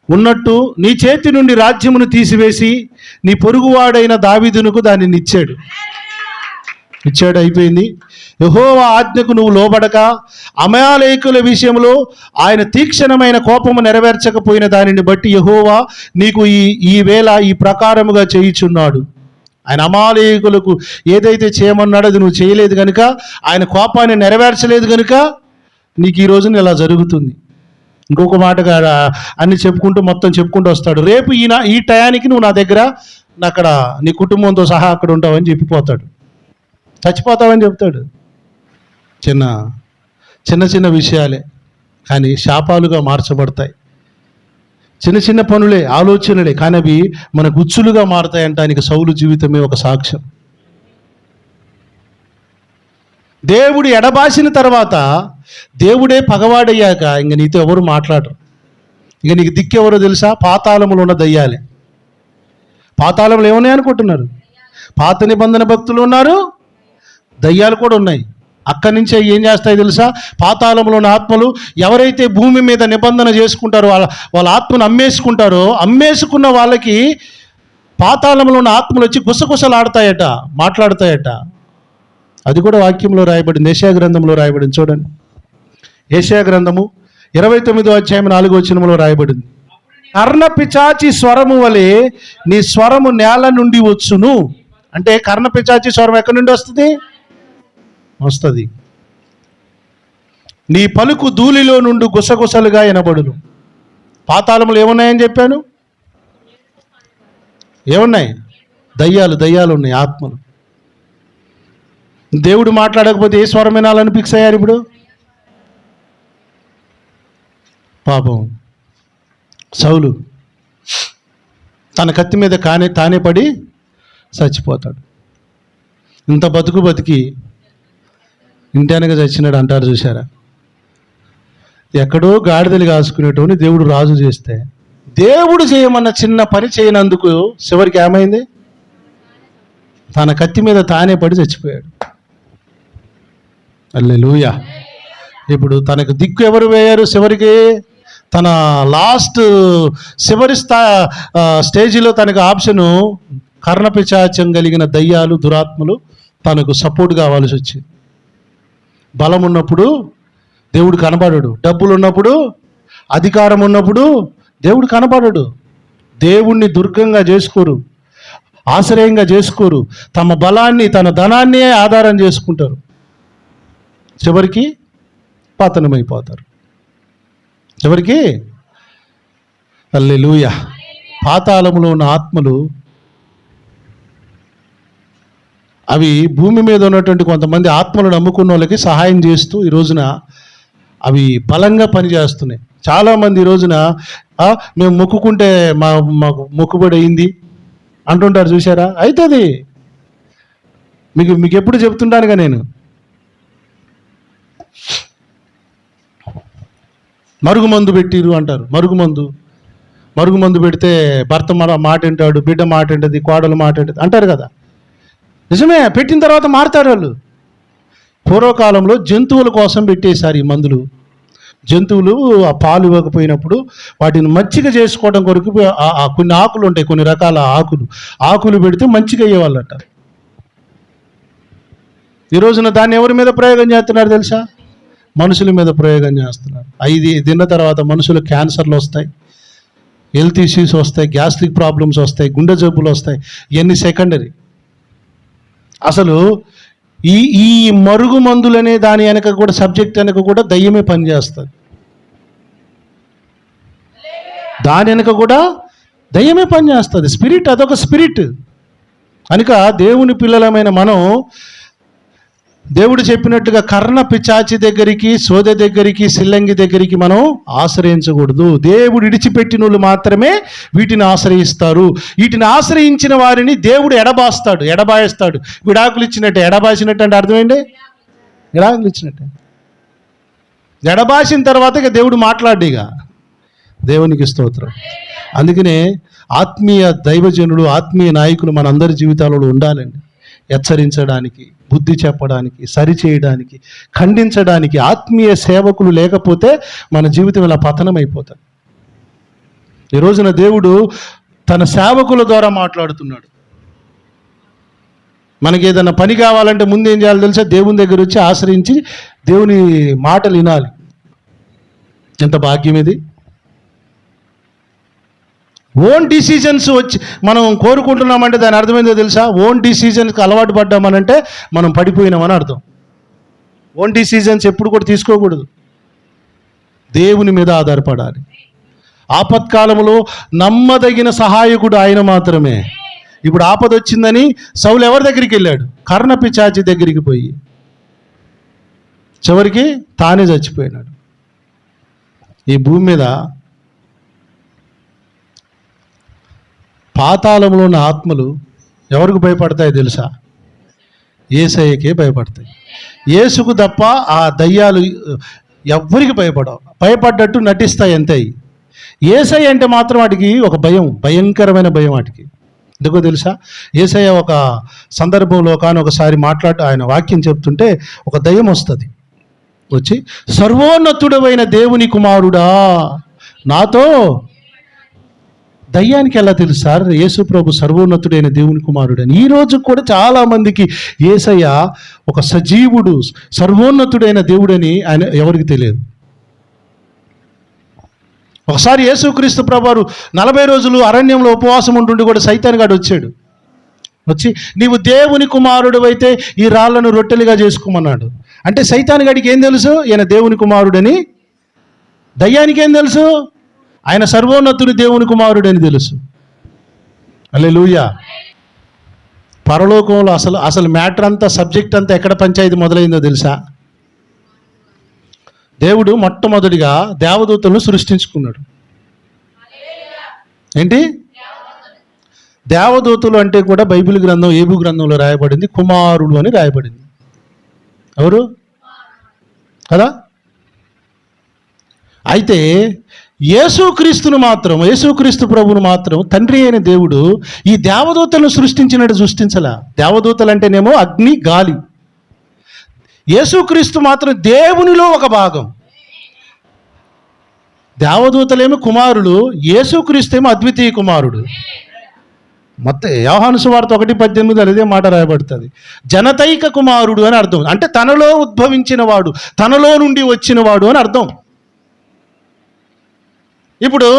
ఉన్నట్టు నీ చేతి నుండి రాజ్యమును తీసివేసి నీ పొరుగువాడైన దావీదునకు దానిని ఇచ్చాడు. అయిపోయింది. యెహోవా ఆజ్ఞకు నువ్వు లోబడక అమాలేకుల విషయంలో ఆయన తీక్షణమైన కోపము నెరవేర్చకపోయిన దానిని బట్టి యెహోవా నీకు ఈ వేళ ఈ ప్రకారముగా చేయుచున్నాడు. ఆయన అమాలేకులకు ఏదైతే చేయమన్నాడో అది నువ్వు చేయలేదు కనుక, ఆయన కోపాన్ని నెరవేర్చలేదు కనుక నీకు ఈ రోజున ఇలా జరుగుతుంది. ఇంకొక మాటగా అన్ని మొత్తం చెప్పుకుంటూ వస్తాడు. రేపు ఈ టయానికి నువ్వు నా దగ్గర అక్కడ నీ కుటుంబంతో సహా అక్కడ ఉంటావని చెప్పిపోతాడు, చచ్చిపోతావని చెప్తాడు. చిన్న చిన్న విషయాలే కానీ శాపాలుగా మార్చబడతాయి. చిన్న చిన్న పనులే, ఆలోచనలే, కానీ అవి మన గుచ్చులుగా మారతాయంటానికి సౌలు జీవితమే ఒక సాక్ష్యం. దేవుడు ఎడబాసిన తర్వాత దేవుడే పగవాడయ్యాక ఇంక నీతో ఎవరు మాట్లాడరు. ఇక నీకు దిక్కెవరో తెలుసా? పాతాళములో ఉన్న దయ్యాలే. పాతాళంలో ఏమున్నాయి అనుకుంటున్నారు? పాత నిబంధన భక్తులు ఉన్నారు, దయ్యాలు కూడా ఉన్నాయి. అక్కడి నుంచే ఏం చేస్తాయి తెలుసా? పాతాళంలో ఉన్న ఆత్మలు ఎవరైతే భూమి మీద నిబంధన చేసుకుంటారో వాళ్ళ ఆత్మను అమ్మేసుకుంటారో, అమ్మేసుకున్న వాళ్ళకి పాతాళంలో ఉన్న ఆత్మలు వచ్చి గుసగుసలాడతాయట, మాట్లాడతాయట. అది కూడా వాక్యంలో రాయబడింది, యెషయా గ్రంథంలో రాయబడింది. చూడండి, యెషయా గ్రంథము 29వ అధ్యాయం 4వ వచనంలో రాయబడింది, కర్ణ పిచాచి స్వరము వలె నీ స్వరము నేల నుండి వచ్చును. అంటే కర్ణ పిచాచి స్వరం ఎక్కడి నుండి వస్తుంది? నీ పలుకు ధూళిలో నుండి గుసగుసలుగా వినబడును. పాతాళములు ఏమున్నాయని చెప్పాను? ఏమున్నాయి? దయ్యాలు ఉన్నాయి, ఆత్మలు. దేవుడు మాట్లాడకపోతే ఏ స్వరం వినాలని ఫిక్స్ అయ్యారు ఇప్పుడు? పాపం సౌలు తన కత్తి మీద తానే పడి చచ్చిపోతాడు. ఇంత బతికి ఇంటానగా చచ్చినాడు అంటారు చూసారా? ఎక్కడో గాడిదలు కాసుకునేటోని దేవుడు రాజు చేస్తే, దేవుడు చేయమన్న చిన్న పని చేయనందుకు చివరికి ఏమైంది? తన కత్తి మీద తానే పడి చచ్చిపోయాడు. హల్లెలూయా. ఇప్పుడు తనకు దిక్కు ఎవరు వేయారు? చివరికి తన లాస్ట్ చివరి స్టేజిలో తనకు ఆప్షను కర్ణపిశాచం కలిగిన దయ్యాలు, దురాత్మలు తనకు సపోర్ట్ కావాల్సి వచ్చింది. బలం ఉన్నప్పుడు దేవుడు కనబడడు, డబ్బులు ఉన్నప్పుడు, అధికారం ఉన్నప్పుడు దేవుడు కనబడడు. దేవుణ్ణి దుర్గంగా చేసుకోరు, ఆశ్రయంగా చేసుకోరు, తమ బలాన్ని తన ధనాన్నే ఆధారం చేసుకుంటారు. చివరికి పతనమైపోతారు. చివరికి హల్లెలూయా. పాతాళములో ఉన్న ఆత్మలు అవి భూమి మీద ఉన్నటువంటి కొంతమంది ఆత్మలను నమ్ముకున్న వాళ్ళకి సహాయం చేస్తూ ఈ రోజున అవి బలంగా పనిచేస్తున్నాయి. చాలామంది ఈ రోజున మేము మొక్కుకుంటే మాకు మొక్కుబడి అయింది అంటుంటారు చూసారా? అవుతుంది. మీకు ఎప్పుడు చెప్తుంటానుగా నేను, మరుగుమందు పెట్టిరు అంటారు. మరుగుమందు పెడితే భర్త మాట వింటాడు, బిడ్డ మాట వింటది, కోడలు మాట వింటది అంటారు కదా. నిజమే, పెట్టిన తర్వాత మారుతారు వాళ్ళు. పూర్వకాలంలో జంతువుల కోసం పెట్టేశారు ఈ మందులు. జంతువులు ఆ పాలు ఇవ్వకపోయినప్పుడు వాటిని మచ్చిక చేసుకోవడం కొరకు కొన్ని ఆకులు ఉంటాయి, కొన్ని రకాల ఆకులు పెడితే మంచిగా అయ్యేవాళ్ళట. ఈ రోజున దాన్ని ఎవరి మీద ప్రయోగం చేస్తున్నారు తెలుసా? మనుషుల మీద ప్రయోగం చేస్తున్నారు. 5 తిన్న తర్వాత మనుషులు క్యాన్సర్లు వస్తాయి, హెల్త్ ఇష్యూస్ వస్తాయి, గ్యాస్ట్రిక్ ప్రాబ్లమ్స్ వస్తాయి, గుండె జబ్బులు వస్తాయి. ఇవన్నీ సెకండరీ. అసలు ఈ మరుగు మందులనే దాని వెనక కూడా, సబ్జెక్ట్ వెనక కూడా దయ్యమే పనిచేస్తుంది. దాని వెనక కూడా దయ్యమే పనిచేస్తుంది. స్పిరిట్, అదొక స్పిరిట్. కనుక దేవుని పిల్లలమైన మనం దేవుడు చెప్పినట్టుగా కర్ణ పిచాచి దగ్గరికి, సోదె దగ్గరికి, సిల్లంగి దగ్గరికి మనం ఆశ్రయించకూడదు. దేవుడు ఇడిచిపెట్టిన వాళ్ళు మాత్రమే వీటిని ఆశ్రయిస్తారు. వీటిని ఆశ్రయించిన వారిని దేవుడు ఎడబాయిస్తాడు. విడాకులు ఇచ్చినట్టే. ఎడబాసినట్టు అంటే అర్థమైంది? విడాకులు ఇచ్చినట్టే. ఎడబాసిన తర్వాత ఇక దేవుడు మాట్లాడిగా. దేవునికి స్తోత్రం. అందుకనే ఆత్మీయ దైవజనులు, ఆత్మీయ నాయకులు మనందరి జీవితాలలో ఉండాలండి. హెచ్చరించడానికి, బుద్ధి చెప్పడానికి, సరిచేయడానికి, ఖండించడానికి ఆత్మీయ సేవకులు లేకపోతే మన జీవితం ఇలా పతనమైపోతుంది. ఈ రోజున దేవుడు తన సేవకుల ద్వారా మాట్లాడుతున్నాడు. మనకి ఏదైనా పని కావాలంటే ముందు ఏం చేయాలో తెలుసా? దేవుని దగ్గర వచ్చి ఆశ్రయించి దేవుని మాటలు వినాలి. ఎంత భాగ్యం ఇది! ఓన్ డిసిజన్స్ వచ్చి మనం కోరుకుంటున్నామంటే దాని అర్థమైందో తెలుసా? ఓన్ డిసిజన్స్కి అలవాటు పడ్డామనంటే మనం పడిపోయినామని అర్థం. ఓన్ డిసిజన్స్ ఎప్పుడు కూడా తీసుకోకూడదు. దేవుని మీద ఆధారపడాలి. ఆపత్కాలంలో నమ్మదగిన సహాయకుడు ఆయన మాత్రమే. ఇప్పుడు ఆపద వచ్చిందని సౌలు ఎవరి దగ్గరికి వెళ్ళాడు? కర్ణ పిశాచి దగ్గరికి పోయి చివరికి తానే చచ్చిపోయినాడు. ఈ భూమి మీద పాతాళంలో ఉన్న ఆత్మలు ఎవరికి భయపడతాయి తెలుసా? యేసయ్యకే భయపడతాయి. యేసుకు తప్ప ఆ దయ్యాలు ఎవ్వరికి భయపడ్డట్టు నటిస్తాయి అంతే. యేసయ్య అంటే మాత్రం వాటికి ఒక భయం, భయంకరమైన భయం వాటికి. ఎందుకో తెలుసా? యేసయ్య ఒక సందర్భంలో ఒకసారి ఆయన వాక్యం చెప్తుంటే ఒక దయ్యం వస్తుంది. వచ్చి, సర్వోన్నతుడైన దేవుని కుమారుడా నాతో దయ్యానికి ఎలా తెలుసు సార్ యేసు ప్రభు సర్వోన్నతుడైన దేవుని కుమారుడు అని? ఈ రోజు కూడా చాలా మందికి యేసయ్య ఒక సజీవుడు, సర్వోన్నతుడైన దేవుడని ఆయన ఎవరికి తెలియదు. ఒకసారి యేసుక్రీస్తు ప్రభువారు 40 రోజులు అరణ్యంలో ఉపవాసం ఉంటుండి కూడా సైతాన్ గాడు వచ్చాడు. వచ్చి నీవు దేవుని కుమారుడు అయితే ఈ రాళ్లను రొట్టెలుగా చేసుకోమన్నాడు. అంటే సైతాన్ గాడికి ఏం తెలుసు? ఈయన దేవుని కుమారుడని. దయ్యానికి ఏం తెలుసు? ఆయన సర్వోన్నతుడు దేవుని కుమారుడని తెలుసు. హల్లెలూయా. పరలోకంలో అసలు మ్యాటర్ అంతా, సబ్జెక్ట్ అంతా ఎక్కడ పంచాయతీ మొదలైందో తెలుసా? దేవుడు మొట్టమొదటిగా దేవదూతలను సృష్టించుకున్నాడు. ఏంటి? దేవదూతలు అంటే కూడా బైబిల్ గ్రంథం ఏబు గ్రంథంలో రాయబడింది కుమారుడు అని రాయబడింది. ఎవరు కదా? అయితే యేసుక్రీస్తు ప్రభువును మాత్రం తండ్రి అయిన దేవుడు ఈ దేవదూతలను సృష్టించినట్టు సృష్టించలా. దేవదూతలు అంటేనేమో అగ్ని, గాలి. యేసుక్రీస్తు మాత్రం దేవునిలో ఒక భాగం. దేవదూతలేమో కుమారులు, యేసుక్రీస్తు ఏమో అద్వితీయ కుమారుడు. మొత్తం యోహాను సువార్త 1:18 అదే మాట రాయబడుతుంది. జనతైక కుమారుడు అని అర్థం. అంటే తనలో ఉద్భవించిన వాడు, తనలో నుండి వచ్చినవాడు అని అర్థం. ఇప్పుడు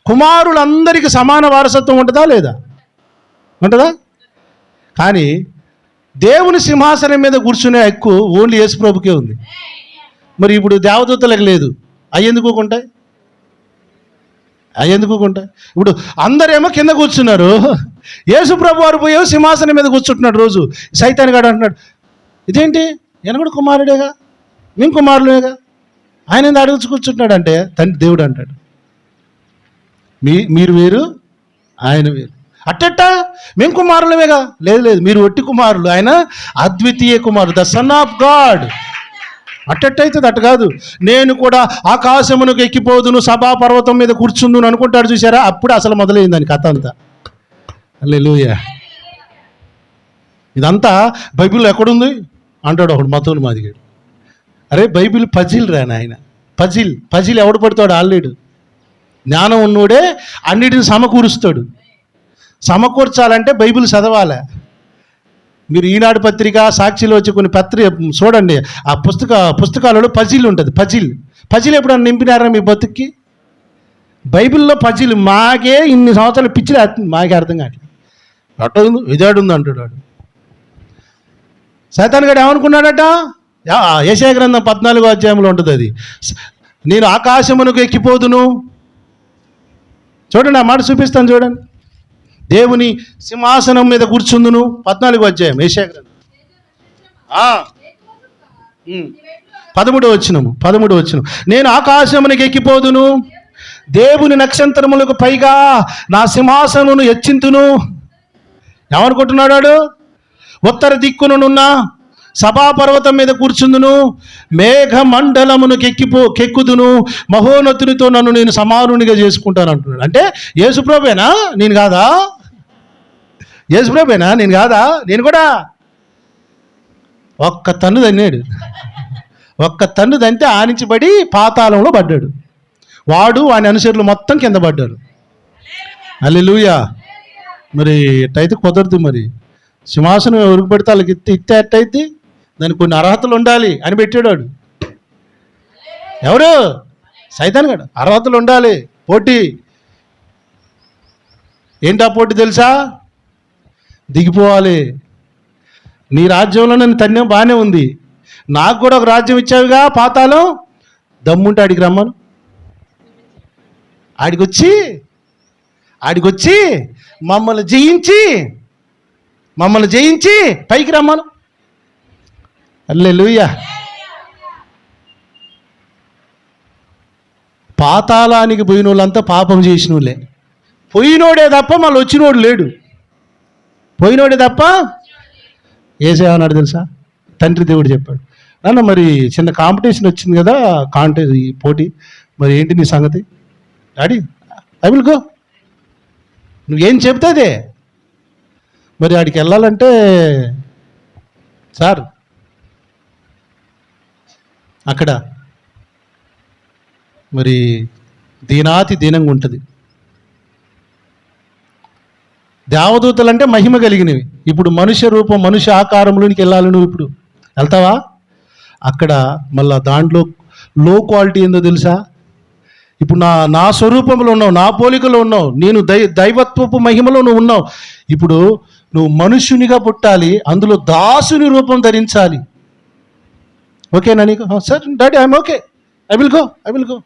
కుమారులందరికీ సమాన వారసత్వం ఉంటుందా లేదా? ఉంటుందా? కానీ దేవుని సింహాసనం మీద కూర్చునే హక్కు ఓన్లీ యేసు ప్రభుకే ఉంది. మరి ఇప్పుడు దేవదూతలకు లేదు. అవి ఎందుకు ఉంటాయి? ఇప్పుడు అందరేమో కింద కూర్చున్నారు, యేసు ప్రభు వారు పోయో సింహాసనం మీద కూర్చుంటున్నాడు. రోజు సైతాన్ గాడు అంటున్నాడు, ఇదేంటి ఈయన కూడా కుమారుడేగా, మేము కుమారులేగా, ఆయన ఎందుకు అడుగుచు కూర్చుంటున్నాడు అంటే తండ్రి దేవుడు అంటాడు, మీరు వేరు ఆయన వేరు. అట్టట్టా మేము కుమారులమేగా. లేదు, మీరు ఒట్టి కుమారులు, ఆయన అద్వితీయ కుమారుడు, ద సన్ ఆఫ్ గాడ్. అట్టట్టయితుంది, అట్ట కాదు. నేను కూడా ఆకాశమునకు ఎక్కిపోదును, సభా పర్వతం మీద కూర్చుందును అనుకుంటాడు. చూసారా? అప్పుడు అసలు మొదలైందని కథ అంతా. హల్లెలూయా. ఇదంతా బైబిల్ ఎక్కడుంది అంటాడు ఒకడు మతోను మాదిగాడు. అరే బైబిల్ పజిల్ రా నాయన. పజిల్ ఎవడు పడతాడు? ఆల్లేడు. జ్ఞానం ఉన్నోడే అన్నిటిని సమకూరుస్తాడు. సమకూర్చాలంటే బైబిల్ చదవాలి. మీరు ఈనాడు పత్రిక, సాక్షిలో వచ్చి కొన్ని చూడండి. ఆ పుస్తకాలలో పజిల్ ఉంటుంది. పజిల్ ఎప్పుడన్నా నింపినారా మీ బతుక్కి? బైబిల్లో పజిల్ మాకే ఇన్ని సంవత్సరాలు పిచ్చిలే, మాకే అర్థం కావట్లేదు. అట్టుంది ఇదాడుంది అంటాడు వాడు. సైతాన్ గాడు ఏమనుకున్నాడట? యెషయా గ్రంథం 14వ అధ్యాయంలో ఉంటుంది అది. నేను ఆకాశమునకు ఎక్కిపోదును. చూడండి, ఆ మాట చూపిస్తాను చూడండి. దేవుని సింహాసనం మీద కూర్చుందును. 14వ అధ్యాయం యెషయా గ్రంథం 13వ వచనం. నేను ఆకాశమునకు ఎక్కిపోదును, దేవుని నక్షత్రములకు పైగా నా సింహాసనమును హెచ్చింతును. ఏమనుకుంటున్నాడు వాడు? ఉత్తర దిక్కునున్న సభాపర్వతం మీద కూర్చుందును, మేఘ మండలమును కెక్కుదును, మహోన్నతునితో నన్ను నేను సమానునిగా చేసుకుంటాను అంటున్నాడు. అంటే యేసుప్రభువేనా? నేను కాదా? యేసుప్రభువేనా? నేను కాదా? నేను కూడా. ఒక్క తన్ను తన్నాడు. ఒక్క తన్ను తంతే ఆనించబడి పాతాళంలో పడ్డాడు. వాడు వాని అనుచరులు మొత్తం కింద పడ్డారు. హల్లెలూయా. మరి ఎట్టయితే కుదరదు. మరి సింహాసనం ఎవరికి పెడితే వాళ్ళకి ఇస్తే ఎట్టయితే? దానికి కొన్ని అర్హతలు ఉండాలి అని పెట్టాడు వాడు. ఎవరు? సైతాన్ గాడు. అర్హతలు ఉండాలి, పోటీ. ఏంటా పోటీ తెలుసా? దిగిపోవాలి. నీ రాజ్యంలో నన్ను తన్యం బాగానే ఉంది, నాకు కూడా ఒక రాజ్యం ఇచ్చావుగా పాతాళం, దమ్ముంటే ఆడికి రమ్మను. ఆడికొచ్చి మమ్మల్ని జయించి పైకి రమ్మను. హల్లెలూయా. పాతాళానికి పోయిన వాళ్ళంతా పాపం చేసిన వాళ్ళే. పోయినోడే తప్ప మళ్ళీ వచ్చినోడు లేడు. పోయినోడే తప్ప. ఏసేమన్నాడు తెలుసా? తండ్రి దేవుడు చెప్పాడు, నాన్న మరి చిన్న కాంపిటీషన్ వచ్చింది కదా, ఈ పోటీ, మరి ఏంటి నీ సంగతి? Daddy I will go. నువ్వేం చెప్తాదే. మరి ఆడికి వెళ్ళాలంటే సార్ అక్కడ మరి దీనాతి దీనంగా ఉంటుంది. దేవదూతలు అంటే మహిమ కలిగినవి. ఇప్పుడు మనుష్య రూపం, మనుష్య ఆకారంలోనికి వెళ్ళాలి. నువ్వు ఇప్పుడు వెళ్తావా? అక్కడ మళ్ళా దాంట్లో లో క్వాలిటీ ఏందో తెలుసా? ఇప్పుడు నా స్వరూపంలో ఉన్నావు, నా పోలికలో ఉన్నావు, నేను దైవత్వపు మహిమలో నువ్వు ఉన్నావు. ఇప్పుడు నువ్వు మనుష్యునిగా పుట్టాలి, అందులో దాసుని రూపం ధరించాలి. ఓకేనా నీకు? Sir daddy I'm okay, I will go.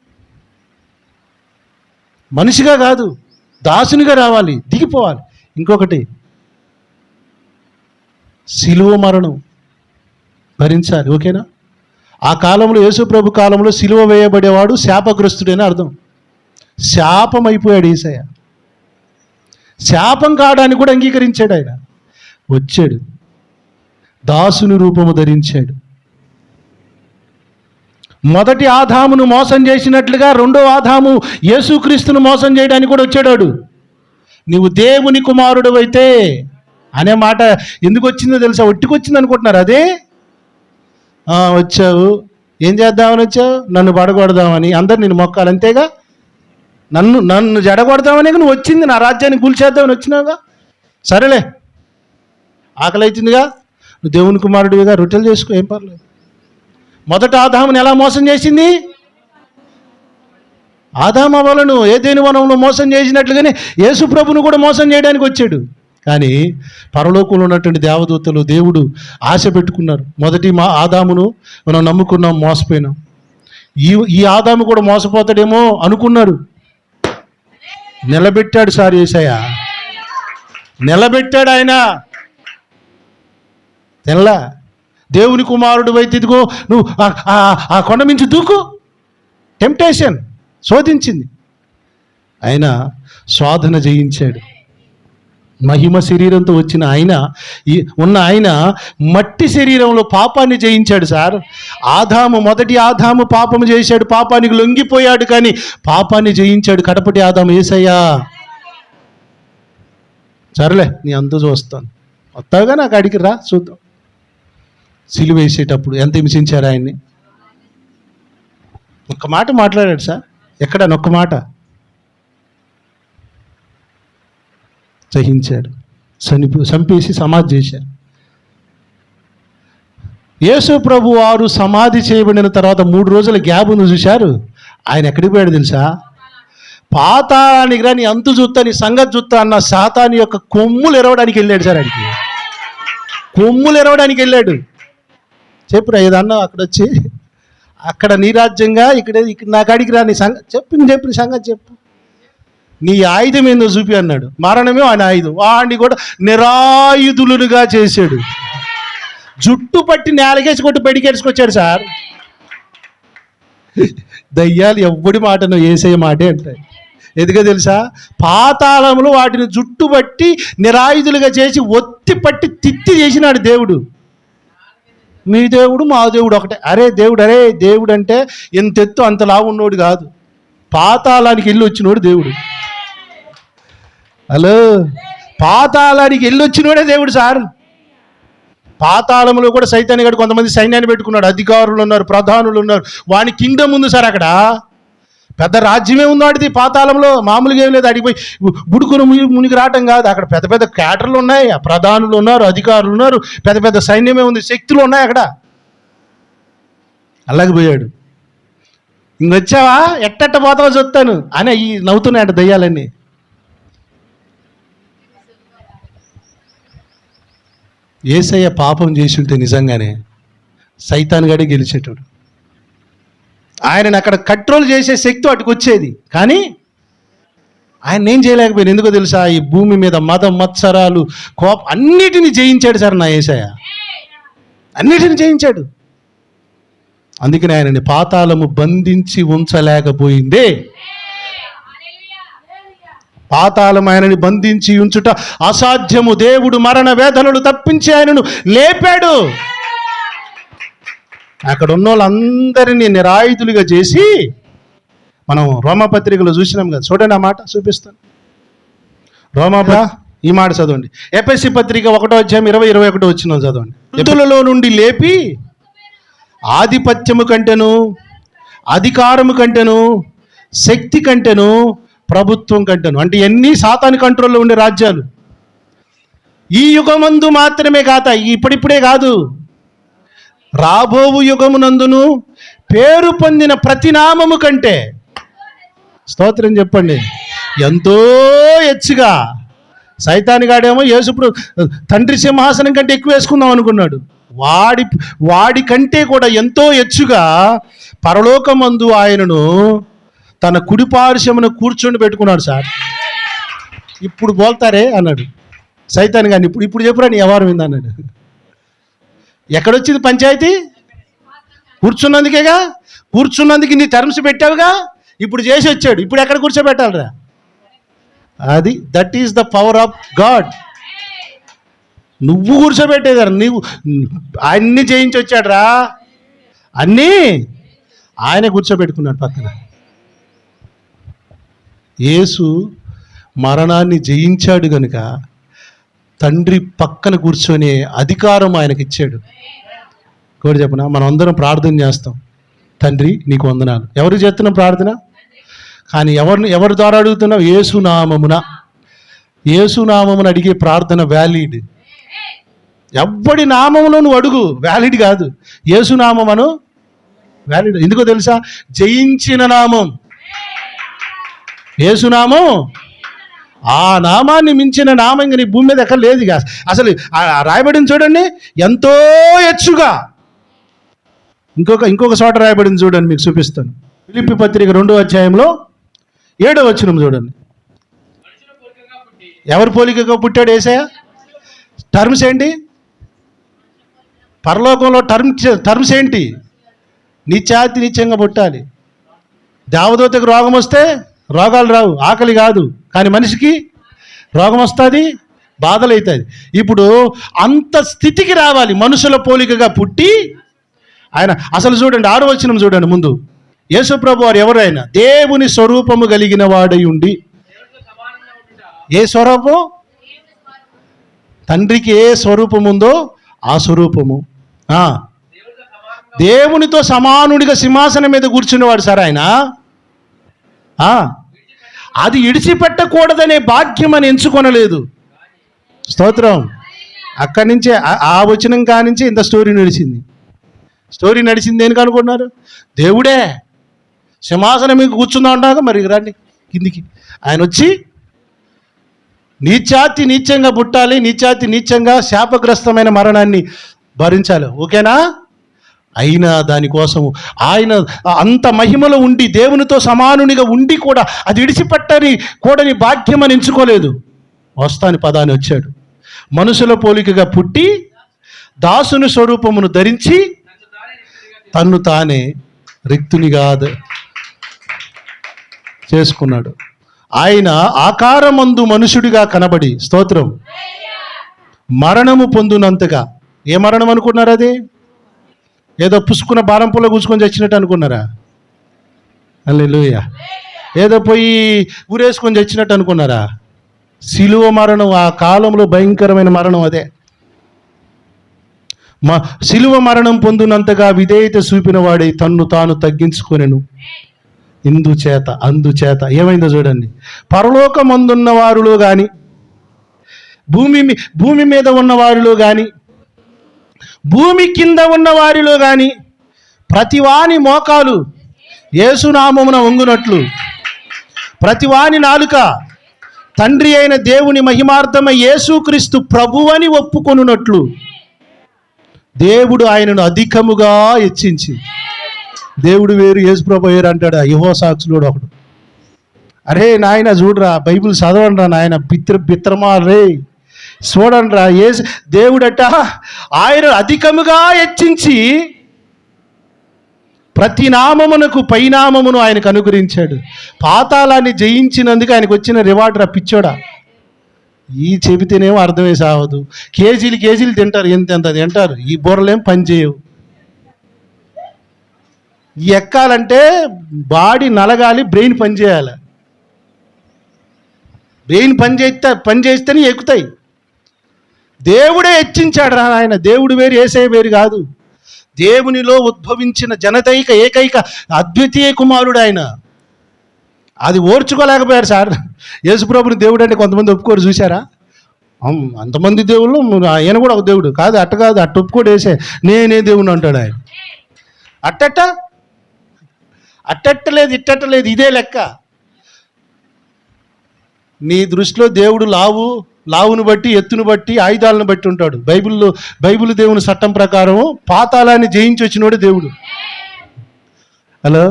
మనిషిగా కాదు, దాసునిగా రావాలి, దిగిపోవాలి. ఇంకొకటి, శిలువ మరణం భరించాలి. ఓకేనా? ఆ కాలంలో, యేసు ప్రభు కాలంలో సిలువ వేయబడేవాడు శాపగ్రస్తుడని అర్థం. శాపం అయిపోయాడు యేసయ్య. శాపం కావడానికి కూడా అంగీకరించాడు. ఆయన వచ్చాడు, దాసుని రూపము ధరించాడు. మొదటి ఆదామును మోసం చేసినట్లుగా రెండో ఆదాము యేసుక్రీస్తును మోసం చేయడానికి కూడా వచ్చాడు. నీవు దేవుని కుమారుడు అయితే అనే మాట ఎందుకు వచ్చిందో తెలుసా? ఒట్టికొచ్చింది అనుకుంటున్నారు. అదే వచ్చావు, ఏం చేద్దామని వచ్చావు? నన్ను పడగొడదామని, అందరు నేను మొక్కాలి, అంతేగా. నన్ను జడగొడదామని నువ్వు వచ్చింది, నా రాజ్యాన్ని కూల్చేద్దామని వచ్చినావుగా. సరేలే, ఆకలి అవుతుందిగా, నువ్వు దేవుని కుమారుడివిగా రొట్టెలు చేసుకో, ఏం పర్లేదు. మొదట ఆదాముని ఎలా మోసం చేసింది? ఆదాము అవ్వలను ఏదైనా వనంలో మోసం చేసినట్లుగానే యేసు ప్రభును కూడా మోసం చేయడానికి వచ్చాడు. కానీ పరలోకంలో ఉన్నటువంటి దేవదూతలు, దేవుడు ఆశ పెట్టుకున్నారు. మొదటి ఆదామును మనం నమ్ముకున్నాం, మోసపోయినాం. ఈ ఆదాము కూడా మోసపోతాడేమో అనుకున్నారు. నిలబెట్టాడు సార్ యేసయ్య, నిలబెట్టాడు ఆయన. తెల్లా దేవుని కుమారుడు అయితే ఇదిగో నువ్వు ఆ కొండ మించి దూకు. టెంప్టేషన్ శోధించింది, ఆయన శోధన జయించాడు. మహిమ శరీరంతో వచ్చిన ఆయన మట్టి శరీరంలో పాపాన్ని జయించాడు సార్. మొదటి ఆదాము పాపము చేశాడు, పాపానికి లొంగిపోయాడు, కానీ పాపాన్ని జయించాడు కడపటి ఆదాము యేసయ్య. సరేలే, నీ అంత చూస్తాను, వస్తావుగా నాకు అడిగి రా, చూద్దాం. సిలువ వేసేటప్పుడు ఎంత హింసించారు ఆయన్ని. ఒక్క మాట మాట్లాడాడు సార్, ఎక్కడ ఒక్క మాట సహించాడు. చంపేసి సమాధి చేశారు. యేసు ప్రభు వారు సమాధి చేయబడిన తర్వాత 3 రోజుల గ్యాప్ ఉంది చూశారు. ఆయన ఎక్కడికి పోయాడు తెలుసా? పాతాళానికి రా, నీ అంతు చూస్తా, నీ సంగతి చూస్తా అన్న సాతాను యొక్క కొమ్ములు ఎరవడానికి వెళ్ళాడు సార్. ఆయనకి కొమ్ములు ఎరవడానికి వెళ్ళాడు. చెప్పురా ఏదన్నా అక్కడ వచ్చి, అక్కడ నీ రాజ్యంగా, ఇక్కడ నా కాడికి రా, నీ చెప్పిన సంగతి చెప్పు, నీ ఆయుధం ఏందో చూపి అన్నాడు. మరణమే ఆయన ఆయుధం. వాడిని కూడా నిరాయుధులుగా చేశాడు. జుట్టు పట్టి నేలకేసి కొట్టి బడికేసుకొచ్చాడు సార్. దయ్యాలు ఎవ్వడి మాటను యేసయ్య మాటే అంటాయి. ఎందుకో తెలుసా? పాతాళంలో వాటిని జుట్టు పట్టి నిరాయుధులుగా చేసి ఒత్తి పట్టి తిత్తి చేసినాడు దేవుడు. మీ దేవుడు మా దేవుడు ఒకటే. దేవుడు అంటే ఎంతెత్తు అంత లావున్నోడు కాదు, పాతాళానికి వెళ్ళి వచ్చినోడు దేవుడు. హలో, పాతాళానికి వెళ్ళి వచ్చినోడే దేవుడు సార్. పాతాళంలో కూడా సైతాన్ని గడు కొంతమంది సైన్యాన్ని పెట్టుకున్నాడు. అధికారులు ఉన్నారు, ప్రధానులు ఉన్నారు, వాని కింగ్డమ్ ఉంది సార్. అక్కడ పెద్ద రాజ్యమే ఉంది వాడిది. పాతాళంలో మామూలుగా ఏం లేదు. అడిగిపోయి బుడుకును మునిగి రావటం కాదు. అక్కడ పెద్ద పెద్ద క్యాటర్లు ఉన్నాయి, ప్రధానులు ఉన్నారు, అధికారులు ఉన్నారు, పెద్ద పెద్ద సైన్యమే ఉంది, శక్తులు ఉన్నాయి అక్కడ. అలాగే పోయాడు. ఇంకొచ్చావా, ఎట్టెట్ట పోతావో చెప్తాను అని ఈ నవ్వుతున్నాయంట దయ్యాలన్నీ. యేసయ్య పాపం చేసి ఉంటే నిజంగానే సైతాన్ గడే గెలిచేటోడు. ఆయనను అక్కడ కంట్రోల్ చేసే శక్తి వాటికి వచ్చేది, కానీ ఆయన ఏం చేయలేకపోయాను. ఎందుకో తెలుసా? ఈ భూమి మీద మతం, మత్సరాలు, కోపం అన్నిటిని జయించాడు సార్ నా యేసయ్య. అన్నిటిని జయించాడు. అందుకని ఆయనని పాతాళము బంధించి ఉంచలేకపోయిందే. పాతాళం ఆయనని బంధించి ఉంచుట అసాధ్యము. దేవుడు మరణ వేదనలు తప్పించి ఆయనను లేపాడు. అక్కడ ఉన్న వాళ్ళందరినీ నిరాయుధులుగా చేసి, మనం రోమాపత్రికలో చూసినాం కదా. చూడండి, ఆ మాట చూపిస్తాను. ఈ మాట చదవండి. ఎఫెసీ పత్రిక 1:20-21 వచ్చిన చదవండి. మృతులలో నుండి లేపి ఆధిపత్యము కంటెను, అధికారము కంటెను, శక్తి కంటెను, ప్రభుత్వం కంటెను, అంటే ఎన్ని సాతాను కంట్రోల్లో ఉండే రాజ్యాలు, ఈ యుగమందు మాత్రమే కాదు, ఇప్పుడిప్పుడే కాదు, రాబోవు యుగమునందును పేరు పొందిన ప్రతి నామము కంటే, స్తోత్రం చెప్పండి, ఎంతో హెచ్చుగా. సైతానిగాడేమో యేసుప్పుడు తండ్రి సింహాసనం కంటే ఎక్కువ వేసుకుందాం అనుకున్నాడు. వాడి కంటే కూడా ఎంతో హెచ్చుగా పరలోకమందు ఆయనను తన కుడి పార్శ్వమున కూర్చొని పెట్టుకున్నాడు. సార్ ఇప్పుడు బోల్తారే అన్నాడు సైతాన్ గారిని. ఇప్పుడు చెప్పురా నీ వ్యవహారం ఏంది అన్నాడు. ఎక్కడొచ్చింది పంచాయతీ? కూర్చున్నందుకేగా. కూర్చున్నందుకు నీ టర్మ్స్ పెట్టావుగా, ఇప్పుడు చేసి వచ్చాడు. ఇప్పుడు ఎక్కడ కూర్చోబెట్టాలరా? అది that is the power of God. నువ్వు కూర్చోబెట్టేదారు, నువ్వు అన్నీ చేయించి వచ్చాడు రా, అన్నీ ఆయన కూర్చోబెట్టుకున్నాడు పక్కన. యేసు మరణాన్ని జయించాడు గనుక తండ్రి పక్కన కూర్చొని అధికారం ఆయనకి ఇచ్చాడు. కూడా చెప్పనా, మనం అందరం ప్రార్థన చేస్తాం, తండ్రి నీకు వందనాలు. ఎవరు చేస్తున్నాం ప్రార్థన? కానీ ఎవరి ద్వారా అడుగుతున్నావు? యేసునామమున. యేసునామమున అడిగే ప్రార్థన వ్యాలిడ్. ఎవ్వడి నామములో నువ్వు అడుగు, వ్యాలిడ్ కాదు. యేసునామమును వ్యాలిడ్. ఎందుకో తెలుసా? జయించిన నామం యేసునామం. ఆ నామాన్ని మించిన నామం ఇంక నీ భూమి మీద ఎక్కడ లేదు. ఇక అసలు రాయబడింది చూడండి, ఎంతో హెచ్చుగా. ఇంకొక చోట రాయబడింది చూడండి, మీకు చూపిస్తాను. ఫిలిప్పీ పత్రిక 2వ అధ్యాయంలో 7వ వచనం చూడండి. ఎవరు పోలికగా పుట్టాడు యేసయ్య? టర్మ్స్ ఏంటి? పరలోకంలో టర్మ్స్ ఏంటి? నిత్యాతి నిత్యంగా పుట్టాలి. దేవదూతకు రోగం వస్తే రోగాలు రావు, ఆకలి కాదు. కానీ మనిషికి రోగం వస్తుంది, బాధలు అవుతుంది. ఇప్పుడు అంత స్థితికి రావాలి, మనుషుల పోలికగా పుట్టి ఆయన. అసలు చూడండి 6వ వచనం చూడండి ముందు. యేసు ప్రభు వారు ఎవరైనా దేవుని స్వరూపము కలిగిన వాడై ఉండి. ఏ స్వరూపం? తండ్రికి ఏ స్వరూపం ఉందో ఆ స్వరూపము. దేవునితో సమానుడిగా సింహాసనం మీద కూర్చునేవాడు సార్ ఆయన. అది ఇడిచిపెట్టకూడదనే భాగ్యం అని ఎంచుకొనలేదు. స్తోత్రం. అక్కడి నుంచే ఆ వచనం కానించి ఇంత స్టోరీ నడిచింది దేనికి అనుకున్నారు? దేవుడే సింహాసనం మీకు కూర్చుందా ఉంటాగా, మరి రండి కిందికి. ఆయన వచ్చి నీచాతి నీచంగా పుట్టాలి, నీచాతి నీచంగా శాపగ్రస్తమైన మరణాన్ని భరించాలి. ఓకేనా? అయినా దానికోసం ఆయన అంత మహిమలో ఉండి దేవునితో సమానునిగా ఉండి కూడా అది విడిచిపెట్టని కూడని భాగ్యం అని ఎంచుకోలేదు. వస్తాని పదాన్ని వచ్చాడు. మనుషుల పోలికగా పుట్టి దాసుని స్వరూపమును ధరించి తన్ను తానే రిక్తునిగా చేసుకున్నాడు. ఆయన ఆకారమందు మనుషుడిగా కనబడి, స్తోత్రం, మరణము పొందునంతగా. ఏ మరణం అనుకున్నారు? అది ఏదో పుసుకున్న బారం పుల్ల కూర్చుకొని చచ్చినట్టు అనుకున్నారా? హల్లెలూయా. ఏదో పోయి ఊరేసుకొని చచ్చినట్టు అనుకున్నారా? సిలువ మరణం ఆ కాలంలో భయంకరమైన మరణం అదే. సిలువ మరణం పొందినంతగా విధేయత చూపిన వాడై తన్ను తాను తగ్గించుకొనెను. అందుచేత ఏమైందో చూడండి. పరలోకమందున్న వారిలో కానీ, భూమి మీద ఉన్న వారిలో కానీ, భూమి కింద ఉన్న వారిలో కానీ ప్రతివాని మోకాలు యేసునామమున వంగునట్లు, ప్రతివాని నాలుక తండ్రి అయిన దేవుని మహిమార్థమై యేసుక్రీస్తు ప్రభువని ఒప్పుకొనున్నట్లు దేవుడు ఆయనను అధికముగా హెచ్చించి. దేవుడు వేరు, యేసు ప్రభు వేరు అంటాడు యెహోవా సాక్షులు ఒకడు. అరే నాయన చూడరా, బైబిల్ చదవండి రా నాయన, బిత్రమా రే చూడండి రా. దేవుడట ఆయన అధికముగా హెచ్చించి ప్రతి నామమునకు పైనామమును ఆయనకు అనుగ్రహించాడు. పాతాళాన్ని జయించినందుకు ఆయనకు వచ్చిన రివార్డ్ రా పిచ్చోడా. ఈ చెబితేనేమో అర్థమే సావదు. కేజీలు తింటారు, ఎంత తింటారు, ఈ బుర్రలేం పనిచేయవు. ఎక్కాలంటే బాడీ నలగాలి, బ్రెయిన్ పనిచేయాలి. బ్రెయిన్ పనిచేస్తేనే ఎక్కుతాయి. దేవుడే హెచ్చించాడు రా ఆయన. దేవుడు వేరు, యేసయ్య వేరు కాదు. దేవునిలో ఉద్భవించిన జనతైక ఏకైక అద్వితీయ కుమారుడు ఆయన. అది ఓర్చుకోలేకపోయారు సార్. యేసుప్రభుని దేవుడు అంటే కొంతమంది ఒప్పుకోరు, చూసారా? అంతమంది దేవుళ్ళు ఆయన కూడా ఒక దేవుడు కాదు, అట్ట కాదు, అట్ట ఒప్పుకోడు వేసే, నేనే దేవుని అంటాడు ఆయన. అట్టట్టలేదు, ఇట్టట్టలేదు, ఇదే లెక్క. నీ దృష్టిలో దేవుడు లావును బట్టి, ఎత్తును బట్టి, ఆయుధాలను బట్టి ఉంటాడు. బైబిల్ దేవుని చట్టం ప్రకారం పాతాళాన్ని జయించి వచ్చినోడు దేవుడు. హలో,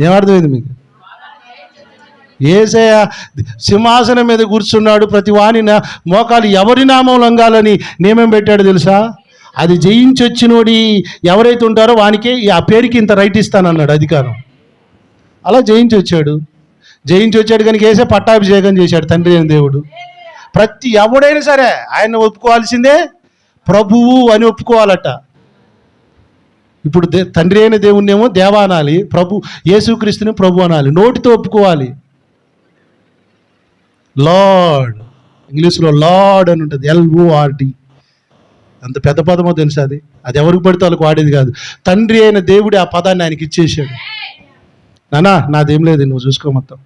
ఏమర్థమైంది మీకు? యేసయ్య సింహాసనం మీద కూర్చున్నాడు, ప్రతి వాని మోకాలు ఎవరి నామం లొంగాలని నియమం పెట్టాడు తెలుసా? అది జయించి వచ్చినోడి ఎవరైతే ఉంటారో వానికి ఆ పేరుకి ఇంత రైట్ ఇస్తానన్నాడు, అధికారం. అలా జయించి వచ్చాడు కనుక యేసే పట్టాభిషేకం చేశాడు తండ్రి అయిన దేవుడు. ప్రతి ఎవడైనా సరే ఆయన ఒప్పుకోవాల్సిందే, ప్రభువు అని ఒప్పుకోవాలట. ఇప్పుడు తండ్రి అయిన దేవుణ్ణేమో దేవా అనాలి, యేసుక్రీస్తుని ప్రభు అనాలి, నోటితో ఒప్పుకోవాలి. లార్డ్, ఇంగ్లీష్లో లార్డ్ అని ఉంటుంది, LORD. అంత పెద్ద పదమో తెలుసు, అది ఎవరికి పడితే వాళ్ళకి వాడేది కాదు. తండ్రి అయిన దేవుడు ఆ పదాన్ని ఆయనకి ఇచ్చేసాడు. నాదేం లేదు, నువ్వు చూసుకో మొత్తం,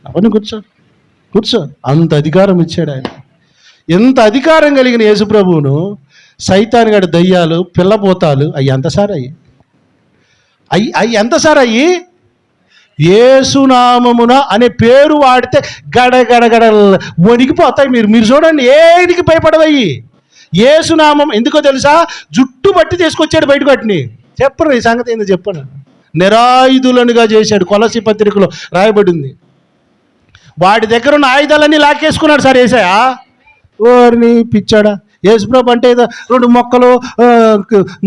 అవన్నీ కూర్చో అంత అధికారం ఇచ్చాడు ఆయన. ఎంత అధికారం కలిగిన యేసు ప్రభువును సైతాన్ గడి దయ్యాలు, పిల్లపోతాలు అవి ఎంతసారి అయ్యి యేసునామమున అనే పేరు వాడితే గడగడగడ వణికిపోతాయి. మీరు చూడండి, ఏడికి భయపడవయ్యి. యేసునామం ఎందుకో తెలుసా? జుట్టు బట్టి తీసుకొచ్చాడు బయటకు. వాటిని చెప్పరు, ఈ సంగతి ఏందో చెప్పను. నిరాయుధులనుగా చేశాడు, కొలసి పత్రికలో రాయబడింది. వాడి దగ్గర ఉన్న ఆయుధాలన్నీ లాక్కేసుకున్నాడు సార్ యేసయ్య. ఓరిని పిచ్చాడా, యేసుప్రభు అంటే ఏదో 2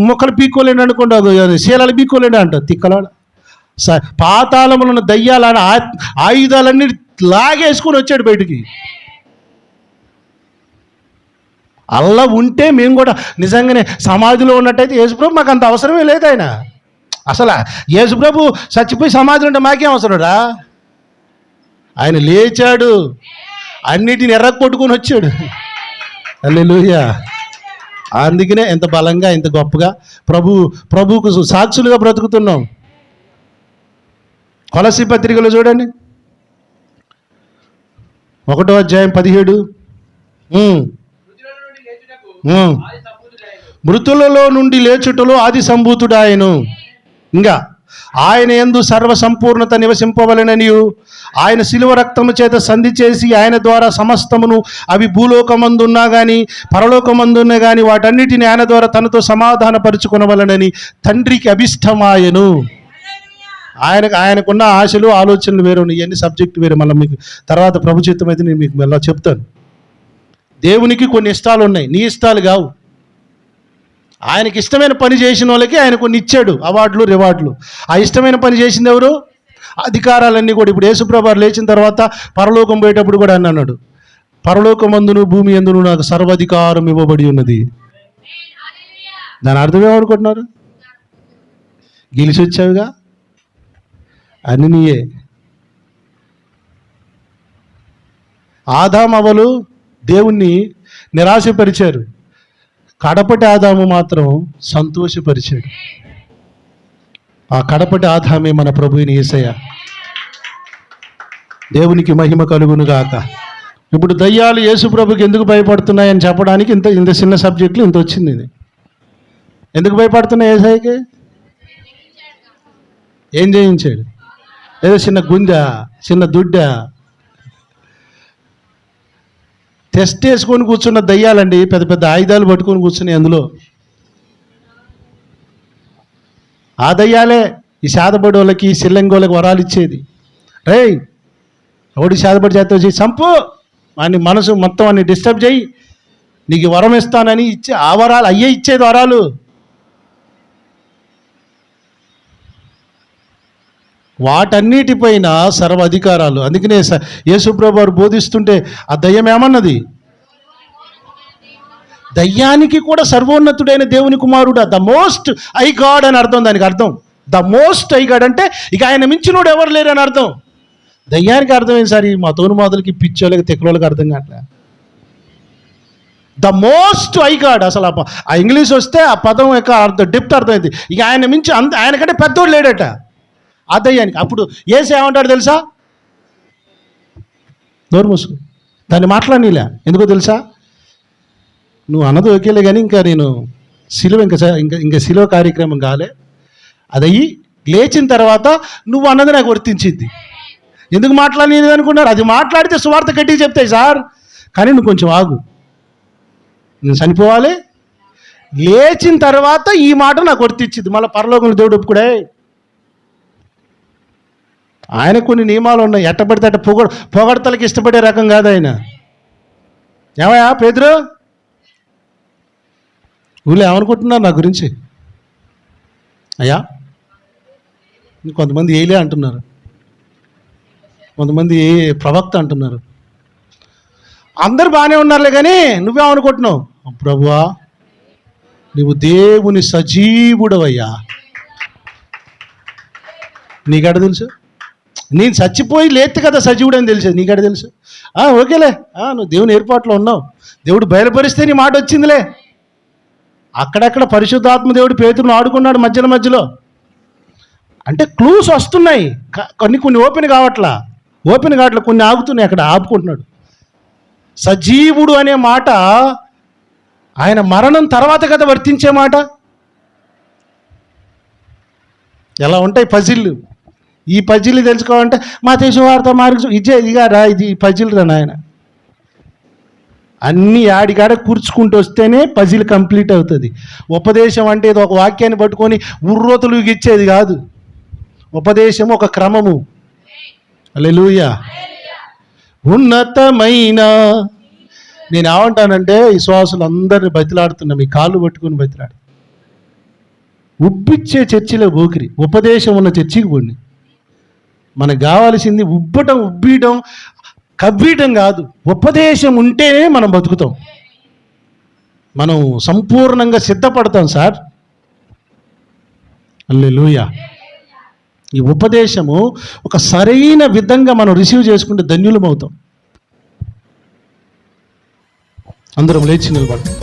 మొక్కలు పీక్కోలేండి అనుకోండి, శీలాలు పీక్కోలేండి అంట తిక్కలాడ. పాతాళములో ఉన్న దయ్యాలని ఆయుధాలన్నీ లాగేసుకుని వచ్చాడు బయటికి. అలా ఉంటే మేము కూడా నిజంగానే సమాధిలో ఉన్నట్టయితే యేసుప్రభు మాకు అంత అవసరమే లేదు. ఆయన అసలు యేసుప్రభు చచ్చిపోయి సమాధిలో ఉంటే మాకేం అవసరంరా? ఆయన లేచాడు, అన్నిటిని ఎర్రగొట్టుకొని వచ్చాడు. హల్లెలూయా. అందుకనే ఎంత బలంగా, ఎంత గొప్పగా ప్రభువుకు సాక్షులుగా బ్రతుకుతున్నాం. కొలసి పత్రికలో చూడండి, 1వ అధ్యాయం 17. మృతులలో నుండి లేచుటలో ఆది సంభూతుడాయను. ఇంకా ఆయన యందు సర్వ సంపూర్ణత నివసింపవలెననియు, ఆయన శిలువ రక్తము చేత సంధి చేసి ఆయన ద్వారా సమస్తమును, అవి భూలోకమందున్నా కానీ పరలోకమందున్నా కానీ వాటన్నిటిని ఆయన ద్వారా తనతో సమాధానపరుచుకొనవలెనని తండ్రికి అభిష్టమాయను. ఆయనకున్న ఆశలు, ఆలోచనలు వేరే ఉన్నాయి. ఇవన్నీ సబ్జెక్ట్ వేరే, మళ్ళీ మీకు తర్వాత ప్రభు చిత్తం అయితే నేను మీకు మళ్ళీ చెప్తాను. దేవునికి కొన్ని ఇష్టాలు ఉన్నాయి, నీ ఇష్టాలు కావు. ఆయనకి ఇష్టమైన పని చేసిన వాళ్ళకి ఆయన కొన్ని ఇచ్చాడు, అవార్డులు, రివార్డులు. ఆ ఇష్టమైన పని చేసింది ఎవరు? అధికారాలన్నీ కూడా. ఇప్పుడు యేసుప్రభు లేచిన తర్వాత పరలోకం పోయేటప్పుడు కూడా అన్నాడు, పరలోకమందును భూమి యందును నాకు సర్వాధికారం ఇవ్వబడి ఉన్నది. దాని అర్థం ఏమనుకుంటున్నారు? గెలిచి వచ్చావుగా, అన్ని నీయే. ఆదాము అవ్వలు దేవుణ్ణి నిరాశపరిచారు, కడపటి ఆదాము మాత్రం సంతోషపరిచాడు. ఆ కడపటి ఆదామే మన ప్రభువుని యేసయ్య. దేవునికి మహిమ కలుగును గాక. ఇప్పుడు దయ్యాలు యేసు ప్రభుకి ఎందుకు భయపడుతున్నాయని చెప్పడానికి ఇంత చిన్న సబ్జెక్టులు ఇంత వచ్చింది. ఇది ఎందుకు భయపడుతున్నాయి? యేసయ్యకి ఏం చేయించాడు? ఏదో చిన్న గుంజ, చిన్న దుడ్డ టెస్ట్ వేసుకొని కూర్చున్న దయ్యాలండి, పెద్ద పెద్ద ఆయుధాలు పట్టుకొని కూర్చుని అందులో. ఆ దయ్యాలే ఈ శాదపడి వాళ్ళకి, సిల్లంగోళ్ళకి వరాలు ఇచ్చేది. రేయ్, ఎవడి శాదపడి చేత చంపు, వాడిని మనసు మొత్తం అన్ని డిస్టర్బ్ చేయి, నీకు వరం ఇస్తానని ఇచ్చే ఆ వరాలు అయ్యే ఇచ్చేది వరాలు. వాటన్నిటిపైన సర్వ అధికారాలు. అందుకనే యేసుప్రభు వారు బోధిస్తుంటే ఆ దయ్యం ఏమన్నది? దయ్యానికి కూడా సర్వోన్నతుడైన దేవుని కుమారుడు, ద మోస్ట్ ఐ గాడ్ అని అర్థం. దానికి అర్థం ద మోస్ట్ ఐ గాడ్ అంటే ఇక ఆయన మించినోడు ఎవరు లేరు అని అర్థం. దయ్యానికి అర్థమైంది సార్, ఈ మతోను మాదులకి, పిచ్చోళ్ళకి, తెక్కలోళ్ళకి అర్థం కావట్లే. ద మోస్ట్ ఐ గాడ్, అసలు ఆ ఇంగ్లీష్ వస్తే ఆ పదం యొక్క అర్థం, డెప్త్ అర్థమైంది. ఇక ఆయన మించి ఆయనకంటే పెద్దోడు లేడట ఆ దయ్యానికి. అప్పుడు యేసు ఏమంటాడు తెలుసా? నోరు మూసుకో, దాన్ని మాట్లాడనీలే. ఎందుకో తెలుసా? నువ్వు అన్నది ఓకేలే కానీ ఇంకా నేను శిలువ ఇంకా శిలువ కార్యక్రమం కాలే. అదయ్యి లేచిన తర్వాత నువ్వు అన్నది నాకు వర్తించింది. ఎందుకు మాట్లాడలేదు అనుకున్నారు? అది మాట్లాడితే సువార్త గట్టిగా చెప్తాయి సార్. కానీ నువ్వు కొంచెం ఆగు, నేను చనిపోవాలి, లేచిన తర్వాత ఈ మాట నాకు వర్తించింది. మళ్ళీ పరలోకంలో దేవుడు ఒప్పుకుడే. ఆయన కొన్ని నియమాలు ఉన్నాయి. ఎట్టబడితే అట్ట పొగడతలకి ఇష్టపడే రకం కాదు ఆయన. ఏమయ్యా పేతురు, ఊళ్ళో ఏమనుకుంటున్నారు నా గురించి? అయ్యా కొంతమంది ఏలే అంటున్నారు, కొంతమంది ప్రవక్త అంటున్నారు. అందరు బాగానే ఉన్నారులే కానీ నువ్వేమనుకుంటున్నావు? ప్రభువా నువ్వు దేవుని సజీవుడవయ్యా. నీకడ తెలుసు? నేను చచ్చిపోయి లేతే కదా సజీవుడు అని తెలిసేది. నీకడ తెలుసు? ఓకేలే, నువ్వు దేవుని ఏర్పాట్లో ఉన్నావు, దేవుడు బయలుపరిస్తే నీ మాట వచ్చిందిలే. అక్కడక్కడ పరిశుద్ధాత్మ దేవుడు పేతురును ఆడుకున్నాడు మధ్యలో. అంటే క్లూస్ వస్తున్నాయి, కొన్ని ఓపెన్ కావట్లా, కొన్ని ఆగుతున్నాయి, అక్కడ ఆపుకుంటున్నాడు. సజీవుడు అనే మాట ఆయన మరణం తర్వాత కదా వర్తించే మాట. ఎలా ఉంటాయి పజిళ్ళు? ఈ పజిల్ తెలుసుకోవాలంటే మత్తయి సువార్త, మార్కు ఇది పజిల్ రా నాయన. అన్నీ ఆడికాడ కూర్చుకుంటూ వస్తేనే పజిల్ కంప్లీట్ అవుతుంది. ఉపదేశం అంటే ఇది ఒక వాక్యాన్ని పట్టుకొని ఉర్రోతులు ఇచ్చేది కాదు. ఉపదేశం ఒక క్రమము. హల్లెలూయా. ఉన్నతమైన, నేను ఏమంటానంటే విశ్వాసులు అందరిని బతిలాడుతున్నా, మీ కాళ్ళు పట్టుకుని బతిలాడు. ఉబ్బిచ్చే చర్చిలో పోకిరి, ఉపదేశం ఉన్న చర్చికి పోండి. మనకు కావాల్సింది ఉబ్బీయడం కవ్వీయడం కాదు. ఉపదేశం ఉంటేనే మనం బతుకుతాం, మనం సంపూర్ణంగా సిద్ధపడతాం సార్. హల్లెలూయా. ఈ ఉపదేశము ఒక సరైన విధంగా మనం రిసీవ్ చేసుకుంటే ధన్యులం అవుతాం. అందరం లేచి నిలబడతాం.